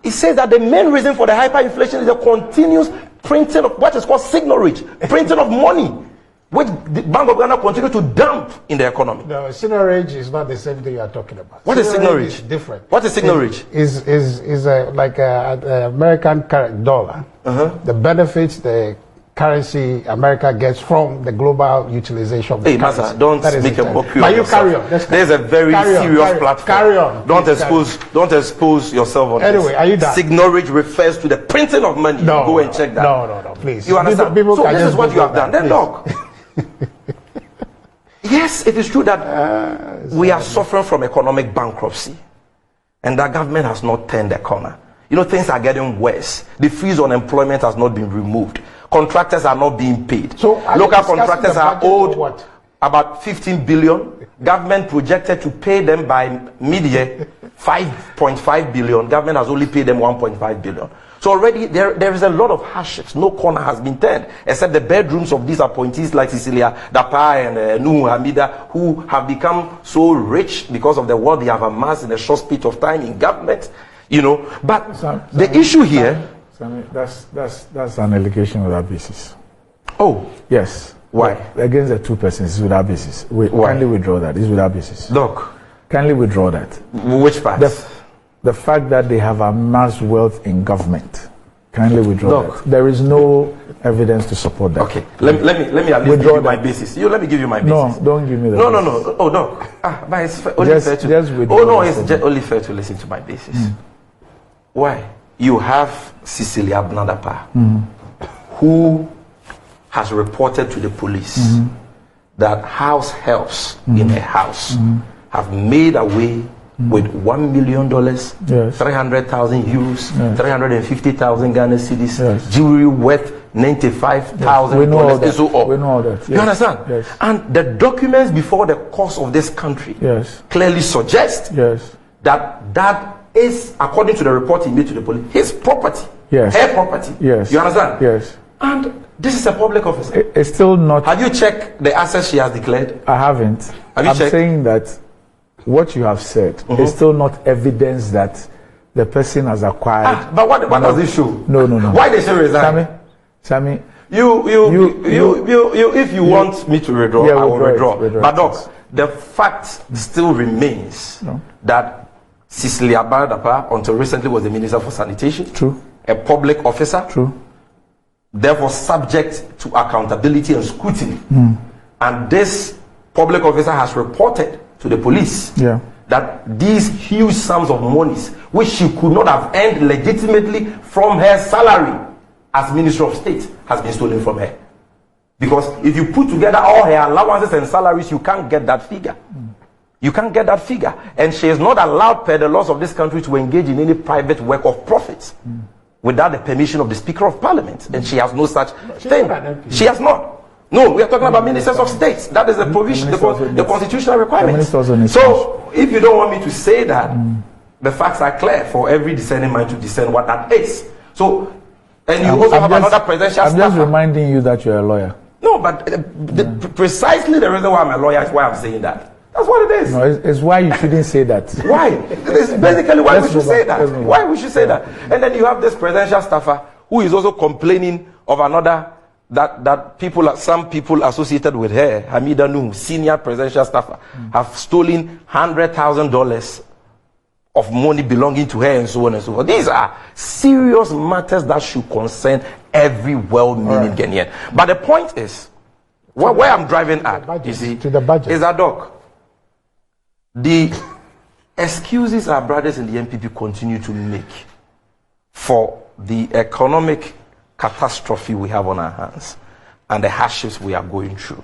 it says that the main reason for the hyperinflation is the continuous printing of what is called signalage, printing of money, which the Bank of Ghana continue to dump in the economy. No, signalage is not the same thing you are talking about. What is signalage? Is different. What is signalage? Is like a American dollar. The benefits the currency America gets from the global utilization of the currency. Master, don't make a mockery of yourself. But you carry on. There's a very serious platform. Carry on. Don't expose yourself on anyway, this. Are you done? Signalage refers to the printing of money. No, go and check that. No, please. You understand? People so this is what you have done. Then please. look. Yes, it is true that we are suffering from economic bankruptcy. And the government has not turned the corner. You know, things are getting worse. The freeze on employment has not been removed. Contractors are not being paid. So local contractors are owed about 15 billion. Government projected to pay them by mid-year 5.5 billion. Government has only paid them 1.5 billion. So already there is a lot of hardships. No corner has been turned, except the bedrooms of these appointees like Cecilia Dapa and Nuhu Hamida, who have become so rich because of the wealth they have amassed in a short space of time in government. You know, but the issue here... Sammy, that's an allegation without basis. Oh. Yes. Why? Against the two persons, it's without basis. Why? Kindly withdraw that. It's without basis. Look. Kindly withdraw that. Which part? The fact that they have amassed wealth in government. Kindly withdraw that. There is no evidence to support that. Okay. Let me at least give you my basis. Let me give you my basis. No, don't give me that. No. Oh, no. But it's only fair to... It's just only fair to listen to my basis. Why? You have Cecilia Abnadapa, who has reported to the police that house helps in her house have made away with $1 million, 300,000 euros, 350,000 Ghana cedis, jewelry worth $95,000. We know all that. We know all that. Yes. You understand? Yes. And the documents before the course of this country clearly suggest that is, according to the report he made to the police, his property, her property. Yes. You understand? Yes. And this is a public officer. It's still not. Have you checked the assets she has declared? I haven't. Have you I'm checked? saying that what you have said is still not evidence that the person has acquired. But what does it show? No. Why did she resign? Sammy. If you want me to withdraw, I will withdraw. But look, the fact still remains that Cecilia Abnadapa, until recently, was the Minister for Sanitation. True. A public officer. True. Therefore subject to accountability and scrutiny. And this public officer has reported to the police that these huge sums of monies, which she could not have earned legitimately from her salary as Minister of State, has been stolen from her. Because if you put together all her allowances and salaries, you can't get that figure. You can't get that figure. And she is not allowed per the laws of this country to engage in any private work of profits. without the permission of the Speaker of Parliament, and she has no such thing. not an MP. She has not. No, we are talking about ministers of states. That is the provision, the constitutional requirement. So, if you don't want me to say that, the facts are clear for every discerning mind to discern what that is. So, and you also have another presidential I'm staffer. just reminding you that you're a lawyer. No, but precisely the reason why I'm a lawyer is why I'm saying that. That's what it is. No, it's why you shouldn't say that. Why? It's basically why we should say that. Why we should say that. And then you have this presidential staffer who is also complaining of another, that people, some people associated with her, Hamida Nuhu, senior presidential staffer, have stolen $100,000 of money belonging to her and so on and so forth. These are serious matters that should concern every well-meaning Ghanaian. But the point is, where I'm driving at, you see, to the budget, is that, Doc, the excuses our brothers in the NPP continue to make for the economic catastrophe we have on our hands and the hardships we are going through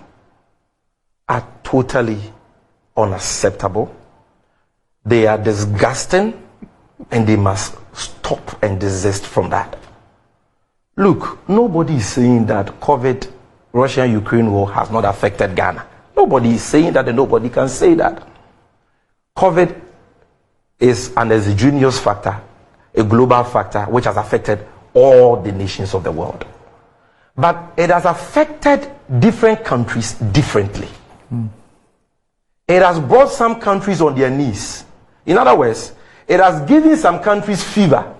are totally unacceptable. They are disgusting, and they must stop and desist from that. Look, nobody is saying that COVID, Russia-Ukraine war has not affected Ghana. Nobody is saying that, and nobody can say that. COVID is an exogenous factor, a global factor, which has affected all the nations of the world. But it has affected different countries differently. It has brought some countries on their knees. In other words, it has given some countries fever,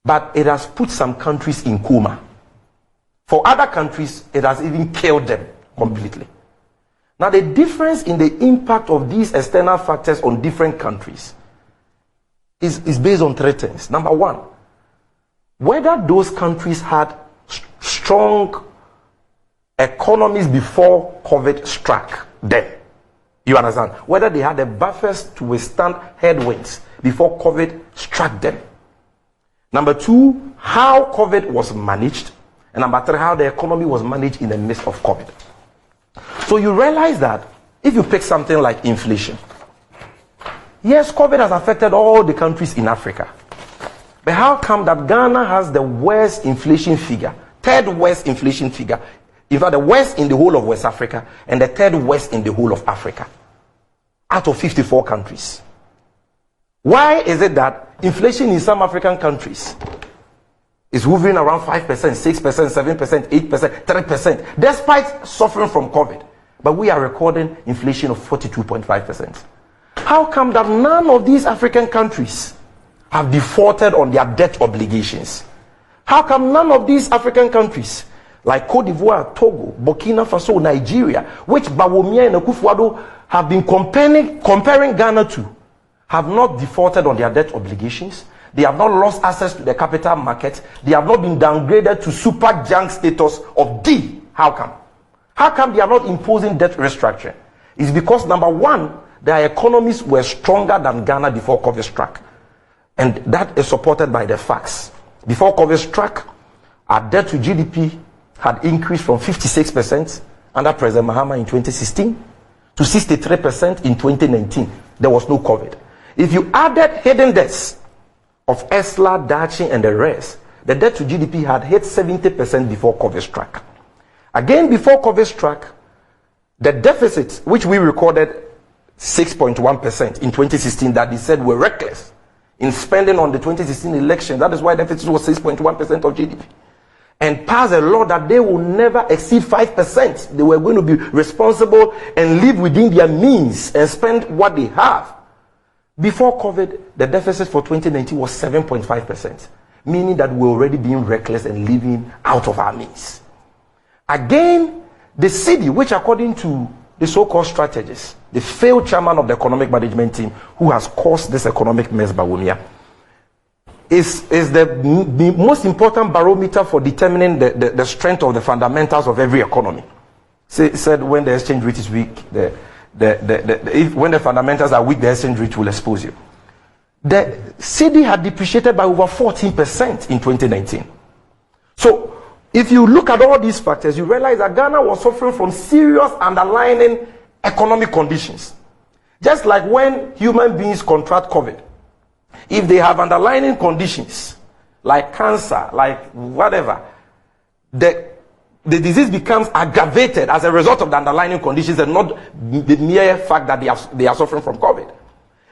but it has put some countries in coma. For other countries, it has even killed them completely. Now, the difference in the impact of these external factors on different countries is based on three things. Number one, whether those countries had strong economies before COVID struck them. You understand? Whether they had the buffers to withstand headwinds before COVID struck them. Number two, how COVID was managed. And number three, how the economy was managed in the midst of COVID. So you realize that if you pick something like inflation, yes, COVID has affected all the countries in Africa. But how come that Ghana has the worst inflation figure, third worst inflation figure, in fact the worst in the whole of West Africa and the third worst in the whole of Africa, out of 54 countries? Why is it that inflation in some African countries is hovering around 5%, 6%, 7%, 8%, 3%, despite suffering from COVID? But we are recording inflation of 42.5%. How come that none of these African countries have defaulted on their debt obligations? How come none of these African countries, like Cote d'Ivoire, Togo, Burkina Faso, Nigeria, which Bawumia and Akufo-Addo have been comparing Ghana to, have not defaulted on their debt obligations? They have not lost access to the capital market. They have not been downgraded to super junk status of D. How come? How come they are not imposing debt restructuring? It's because, number one, their economies were stronger than Ghana before COVID struck. And that is supported by the facts. Before COVID struck, our debt to GDP had increased from 56% under President Mahama in 2016 to 63% in 2019. There was no COVID. If you added hidden debts of Esla, Dachi, and the rest, the debt to GDP had hit 70% before COVID struck. Again, before COVID struck, the deficit, which we recorded 6.1% in 2016, that they said were reckless in spending on the 2016 election. That is why deficit was 6.1% of GDP. And passed a law that they will never exceed 5%. They were going to be responsible and live within their means and spend what they have. Before COVID, the deficit for 2019 was 7.5%, meaning that we're already being reckless and living out of our means. Again, the city, which according to the so-called strategists, the failed chairman of the economic management team who has caused this economic mess, Bawumia, is the most important barometer for determining the strength of the fundamentals of every economy. Said when the exchange rate is weak, when the fundamentals are weak, the exchange rate will expose you. The cedi had depreciated by over 14% in 2019. So, if you look at all these factors, you realize that Ghana was suffering from serious underlying economic conditions. Just like when human beings contract COVID, if they have underlying conditions like cancer, like whatever, the disease becomes aggravated as a result of the underlying conditions and not the mere fact that they are suffering from COVID.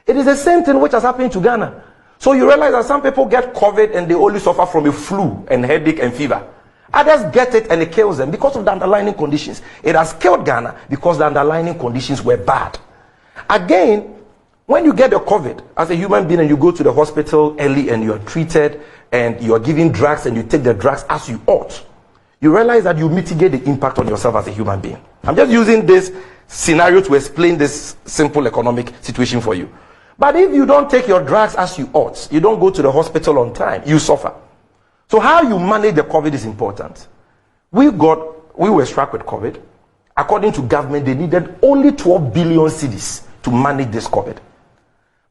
It is the same thing which has happened to Ghana. So you realize that some people get COVID and they only suffer from a flu and headache and fever. Others get it and it kills them because of the underlying conditions. It has killed Ghana because the underlying conditions were bad. Again, when you get the COVID as a human being and you go to the hospital early and you are treated and you are given drugs and you take the drugs as you ought, you realize that you mitigate the impact on yourself as a human being. I'm just using this scenario to explain this simple economic situation for you. But if you don't take your drugs as you ought, you don't go to the hospital on time, you suffer. So how you manage the COVID is important. We were struck with COVID. According to government, they needed only 12 billion cedis to manage this COVID.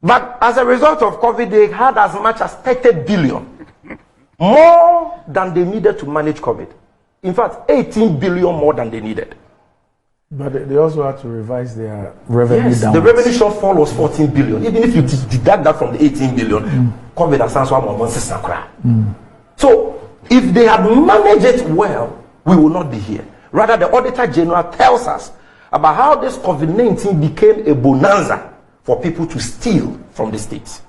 But as a result of COVID, they had as much as 30 billion. More than they needed to manage COVID. In fact, 18 billion more than they needed. But they also had to revise their revenue down. The revenue shortfall was 14 billion. Even if you deduct that from the 18 billion, COVID has answered 1.6. So, if they had managed it well, we will not be here. Rather, the Auditor General tells us about how this COVID-19 became a bonanza for people to steal from the states.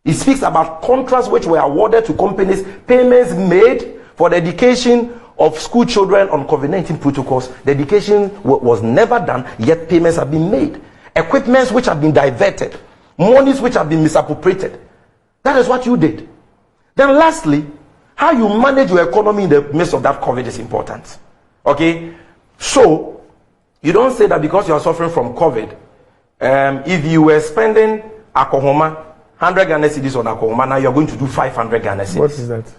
He speaks about contracts which were awarded to companies, payments made for the education of school children on COVID-19 protocols. The education was never done, yet payments have been made. Equipments which have been diverted, monies which have been misappropriated. That is what you did. Then lastly, how you manage your economy in the midst of that COVID is important. Okay? So, you don't say that because you are suffering from COVID, if you were spending Akohoma, 100 Ghana cedis on Akohoma, now you're going to do 500 Ghana cedis. What is that?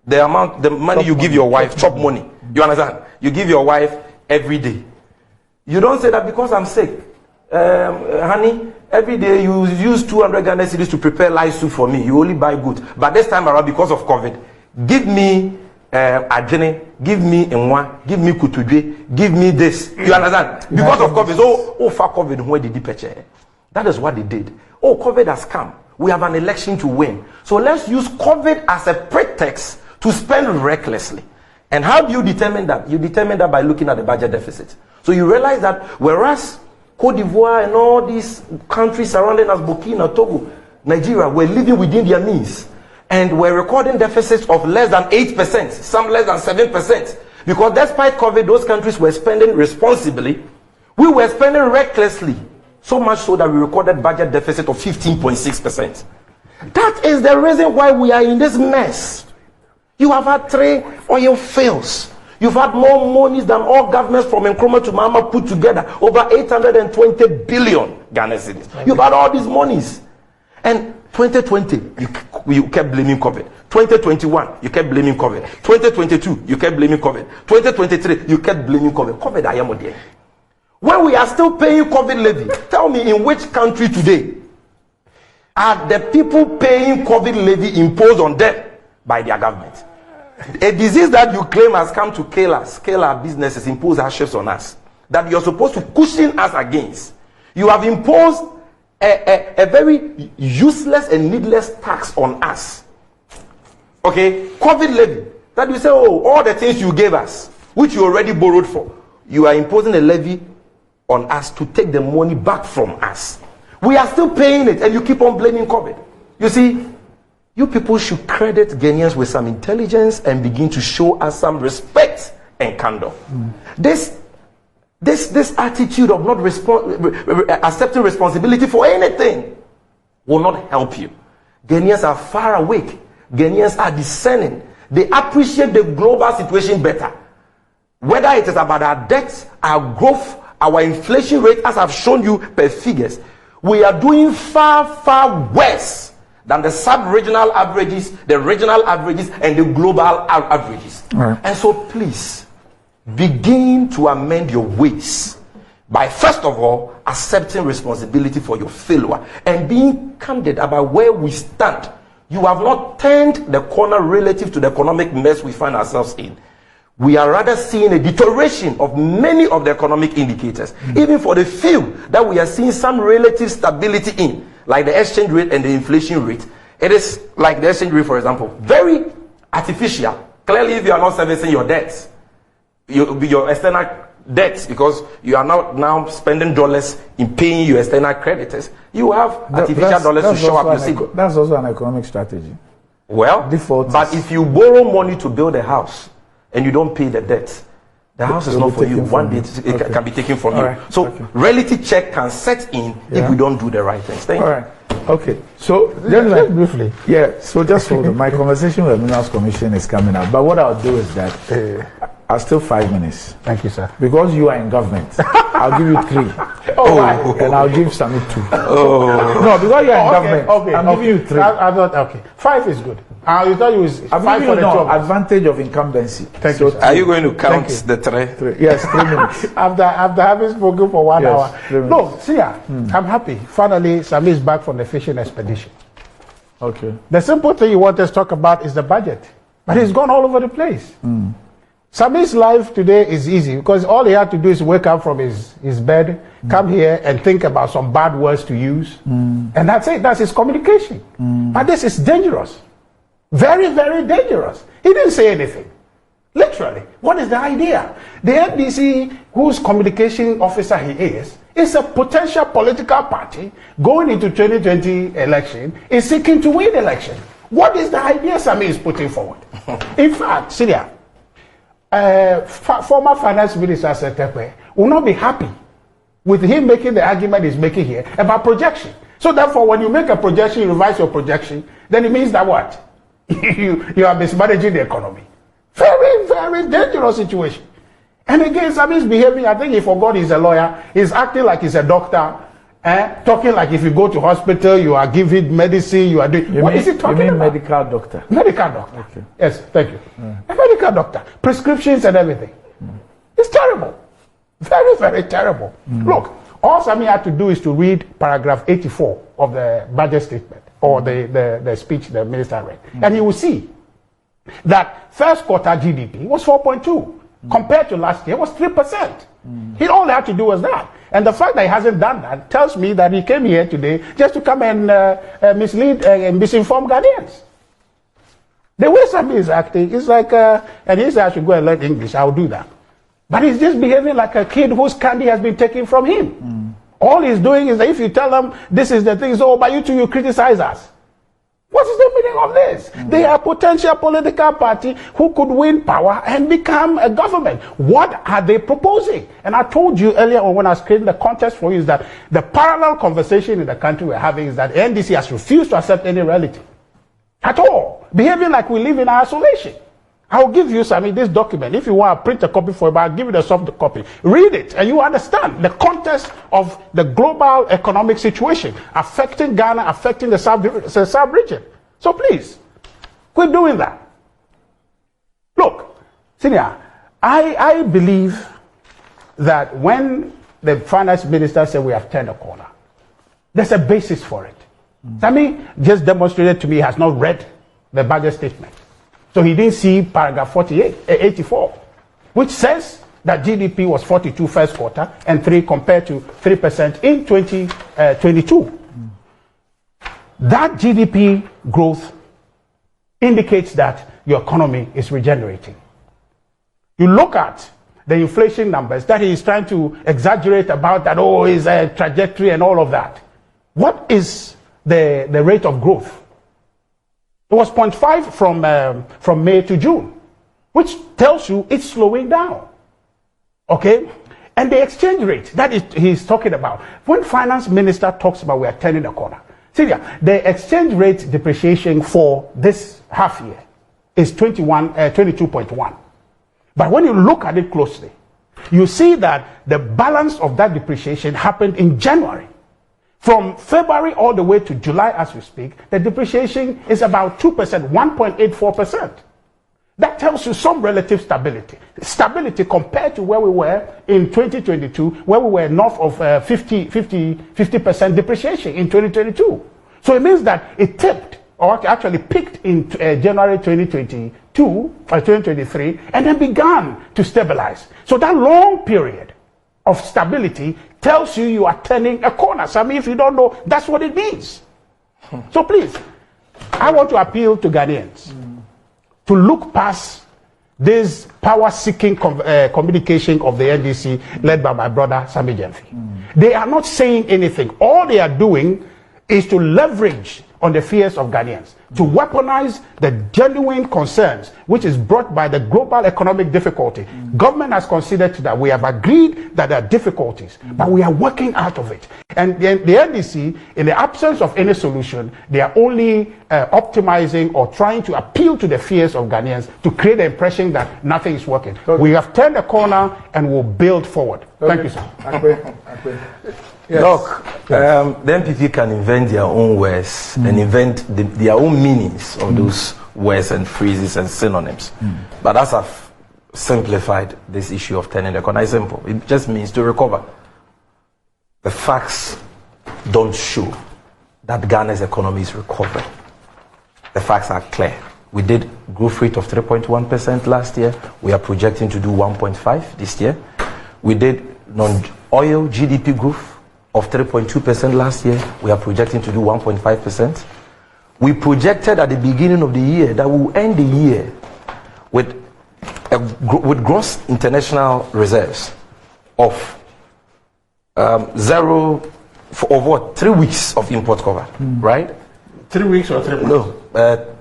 The money you give your wife, chop money. You understand? You give your wife every day. You don't say that because I'm sick. Honey, every day you use 200 Ghana cedis to prepare light soup for me. You only buy good. But this time around, because of COVID, give me adjene, give me enwa, give me kutudwe, give me this. You understand? Because of COVID. Oh, for COVID, where did he purchase? That is what they did. Oh, COVID has come. We have an election to win. So let's use COVID as a pretext to spend recklessly. And how do you determine that? You determine that by looking at the budget deficit. So you realize that whereas Cote d'Ivoire and all these countries surrounding us, Burkina, Togo, Nigeria, were living within their means and were recording deficits of less than 8%, some less than 7%. Because despite COVID, those countries were spending responsibly. We were spending recklessly. So much so that we recorded budget deficit of 15.6%. That is the reason why we are in this mess. You have had 3 oil fields. You've had more monies than all governments from Nkrumah to Mahama put together. Over 820 billion Ghana cedis. You've had all these monies. And 2020, you kept blaming COVID. 2021, you kept blaming COVID. 2022, you kept blaming COVID. 2023, you kept blaming COVID. COVID, I am there. When we are still paying COVID levy, tell me in which country today are the people paying COVID levy imposed on them by their government? A disease that you claim has come to kill us, kill our businesses, impose hardships on us, that you're supposed to cushion us against. You have imposed a very useless and needless tax on us. Okay? COVID levy. That you say, oh, all the things you gave us, which you already borrowed for, you are imposing a levy on us to take the money back from us. We are still paying it and you keep on blaming COVID. You see, you people should credit Ghanaians with some intelligence and begin to show us some respect and candor. This attitude of not accepting responsibility for anything will not help you. Ghanaians are far awake. Ghanaians are discerning. They appreciate the global situation better. Whether it is about our debts, our growth, our inflation rate, as I've shown you per figures, we are doing far, far worse than the sub-regional averages, the regional averages, and the global averages. Right. And so please, begin to amend your ways by first of all accepting responsibility for your failure and being candid about where we stand. You have not turned the corner relative to the economic mess we find ourselves in. We are rather seeing a deterioration of many of the economic indicators. Even for the few that we are seeing some relative stability in, like the exchange rate and the inflation rate, It is like the exchange rate, for example, very artificial. Clearly, if you are not servicing your debts, your external debts, because you are now spending dollars in paying your external creditors, you have artificial dollars to show up your city. That's also an economic strategy. Well, Default but if you borrow money to build a house and you don't pay the debt, the house is not for you. One day it can be taken from you. Right. So reality check can set in if we don't do the right things. Thank you. All right. Okay. So Just briefly. Yeah. So just hold on. My conversation with the Minerals Commission is coming up. But what I'll do is that I'll still 5 minutes. Thank you, sir. Because you are in government, I'll give you 3. And I'll give Sammy 2. No, because you are in government. Okay. I'm giving you 3. I thought, okay. 5 is good. You thought it was I'm 5 giving for you the 2. advantage of incumbency. Thank you, sir. Are you going to count the 3? Yes, 3 minutes. After having spoken for 1 Yes, hour. 3 minutes. No, see, I'm happy. Finally, Sammy is back from the fishing expedition. Okay. The simple thing you want us to talk about is the budget. But he's gone all over the place. Sammy's life today is easy because all he had to do is wake up from his bed, come here and think about some bad words to use. And that's it. That's his communication. But this is dangerous. Very, very dangerous. He didn't say anything. Literally. What is the idea? The NDC, whose communication officer he is a potential political party going into 2020 election, is seeking to win election. What is the idea Sammy is putting forward? In fact, Syria, former finance minister Setepe will not be happy with him making the argument he's making here about projection. So therefore, when you make a projection, you revise your projection, then it means that what? you are mismanaging the economy. Very, very dangerous situation. And again, Sammy's behaving, I think he forgot he's a lawyer. He's acting like he's a doctor. Talking like if you go to hospital, you are giving medicine, you are doing... What is he talking about? You mean medical doctor? Medical doctor. Okay. Yes, thank you. A medical doctor. Prescriptions and everything. It's terrible. Very, very terrible. Look, all Sammy had to do is to read paragraph 84 of the budget statement or the speech the minister read. And he will see that first quarter GDP was 4.2. Compared to last year, it was 3%. He all had to do was that. And the fact that he hasn't done that tells me that he came here today just to come and mislead and misinform Ghanaians. The way Sammy is acting is like, and he said I should go and learn English, I'll do that. But he's just behaving like a kid whose candy has been taken from him. All he's doing is that if you tell them this is the thing, so by you two, you criticize us. What is the meaning of this? They are a potential political party who could win power and become a government. What are they proposing? And I told you earlier on when I was creating the context for you is that the parallel conversation in the country we're having is that NDC has refused to accept any reality at all, behaving like we live in isolation. I'll give you, Sammy, this document. If you want to print a copy for it, I'll give you the soft copy. Read it, and you understand the context of the global economic situation affecting Ghana, affecting the South region. So please, quit doing that. Look, Senior, I believe that when the finance minister said we have turned a corner, there's a basis for it. Sammy just demonstrated to me he has not read the budget statement. So he didn't see paragraph 84, which says that GDP was 42 first quarter and 3 compared to 3% in 2022. That GDP growth indicates that your economy is regenerating. You look at the inflation numbers that he is trying to exaggerate about that, oh, is a trajectory and all of that. What is the rate of growth? It was 0.5 from May to June, which tells you it's slowing down. Okay? And the exchange rate that he's talking about, when finance minister talks about we are turning a corner, see there, the exchange rate depreciation for this half year is 22.1. But when you look at it closely, you see that the balance of that depreciation happened in January. From February all the way to July as we speak, the depreciation is about 2%, 1.84%. That tells you some relative stability. Stability compared to where we were in 2022, where we were north of 50% depreciation in 2022. So it means that it tipped, or actually peaked in January 2022 or 2023, and then began to stabilize. So that long period of stability tells you are turning a corner. Sammy, if you don't know, that's what it means. So please, I want to appeal to Ghanaians to look past this power-seeking communication of the NDC led by my brother Sammy Gyamfi. They are not saying anything. All they are doing is to leverage on the fears of Ghanaians, to weaponize the genuine concerns which is brought by the global economic difficulty. Government has considered that we have agreed that there are difficulties, but we are working out of it. And the NDC, in the absence of any solution, they are only optimizing or trying to appeal to the fears of Ghanaians to create the impression that nothing is working. Okay. We have turned a corner and will build forward. Okay. Thank you, sir. Yes. Look, the NPP can invent their own words and invent their own meanings of those words and phrases and synonyms. But as I've simplified this issue of turning the corner, it's simple. It just means to recover. The facts don't show that Ghana's economy is recovering. The facts are clear. We did growth rate of 3.1% last year. We are projecting to do 1.5% this year. We did non-oil GDP growth of 3.2% last year. We are projecting to do 1.5%. We projected at the beginning of the year that we will end the year with gross international reserves of 3 weeks of import cover, right? 3 weeks or 3 months? No,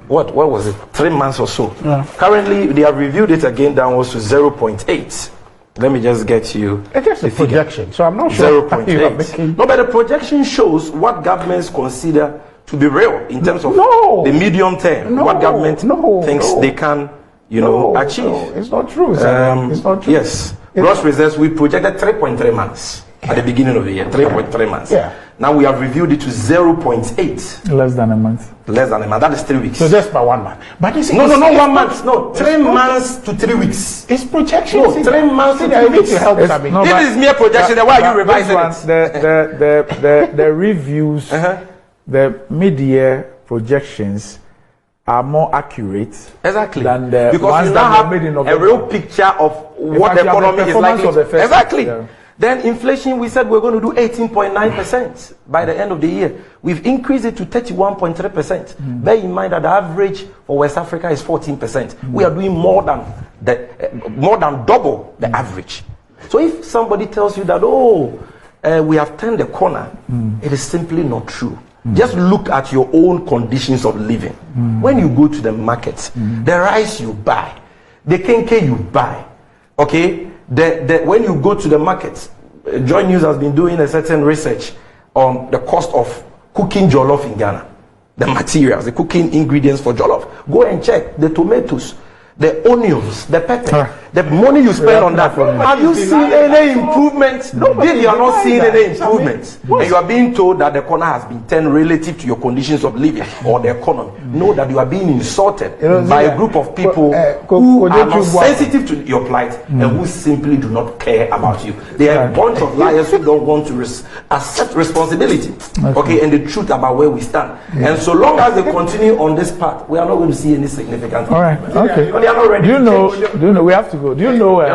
what was it? 3 months or so. Yeah. Currently, they have reviewed it again downwards to 0.8. Let me just get you. It is a projection, so I'm not sure. 0.8. No, but the projection shows what governments consider to be real in terms of the medium term. What government thinks they can, achieve. No, it's not true, sir. It's not true. Yes. Gross reserves, we projected 3.3 months at the beginning of the year. 3.3 months. Yeah. Now we have reviewed it to 0.8. Less than a month. Less than a month. That is 3 weeks. So just by 1 month. But it's not 1 month. No, 3 months to 3 weeks. It's projection. No, 3 months to 3 weeks. To help Sammy. No, this is mere projection. Why are you revising it? The reviews, the mid-year projections are more accurate. Exactly. Than the because ones you that now have made in a real picture of what the economy is likely. Exactly. Yeah. Then inflation, we said we're going to do 18.9% by the end of the year. We've increased it to 31.3%. Bear in mind that the average for West Africa is 14%. We are doing more than double the average. So if somebody tells you that, we have turned the corner, it is simply not true. Just look at your own conditions of living. When you go to the market, the rice you buy, the kenke you buy, okay? When you go to the market, Joy News has been doing a certain research on the cost of cooking jollof in Ghana. The materials, the cooking ingredients for jollof. Go and check the tomatoes, the onions, the pepper, the money you spend on that. Have you seen any improvement? No, you are not seeing any improvement. And you are being told that the corner has been turned relative to your conditions of living or the economy. Know that you are being insulted by a group of people who are not sensitive to your plight and who simply do not care about you. They are a bunch of liars who don't want to accept responsibility, okay, and the truth about where we stand. And so long as they continue on this path, we are not going to see any significant. All right, okay. They are not ready. Do you know? We have to go. Do you know? Is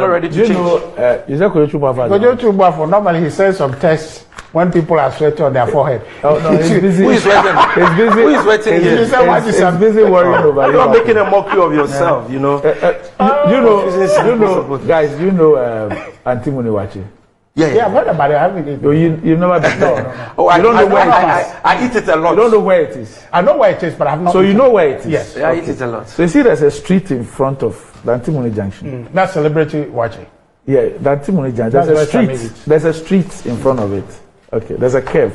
that Kojo normally he sends some tests when people are sweating on their forehead. Oh no, he's busy. Who is sweating? He's busy. Who is sweating here? He's busy worrying over you. You are making a mockery of yourself, you know. Guys, you know Auntie Muniwachi? Yeah, I've heard about it. I haven't eaten. You've never been there? Oh, you don't know where it is. I eat it a lot. You don't know where it is. I know where it is, but I have not. So you know where it is? Yes. Yeah, I eat it a lot. So you see, there's a street in front of the Antimony Junction. That's Celebrity Watching. Yeah, the Antimony Junction. There's a street. There's a street in front of it. Okay, there's a curve.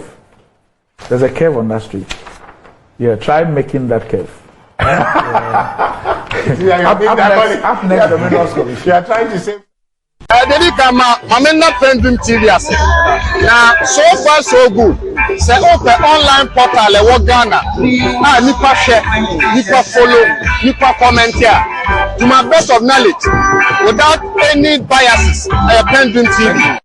There's a curve on that street. Yeah, try making that curve. Up next, the middle school. You are trying to say. Dedi kama mamena PENDREAM TV ase. Na so far so good. Say open online portal e wo Ghana. Nipa share, nipa follow, nipa comment here. To my best of knowledge, without any biases, PENDREAM TV.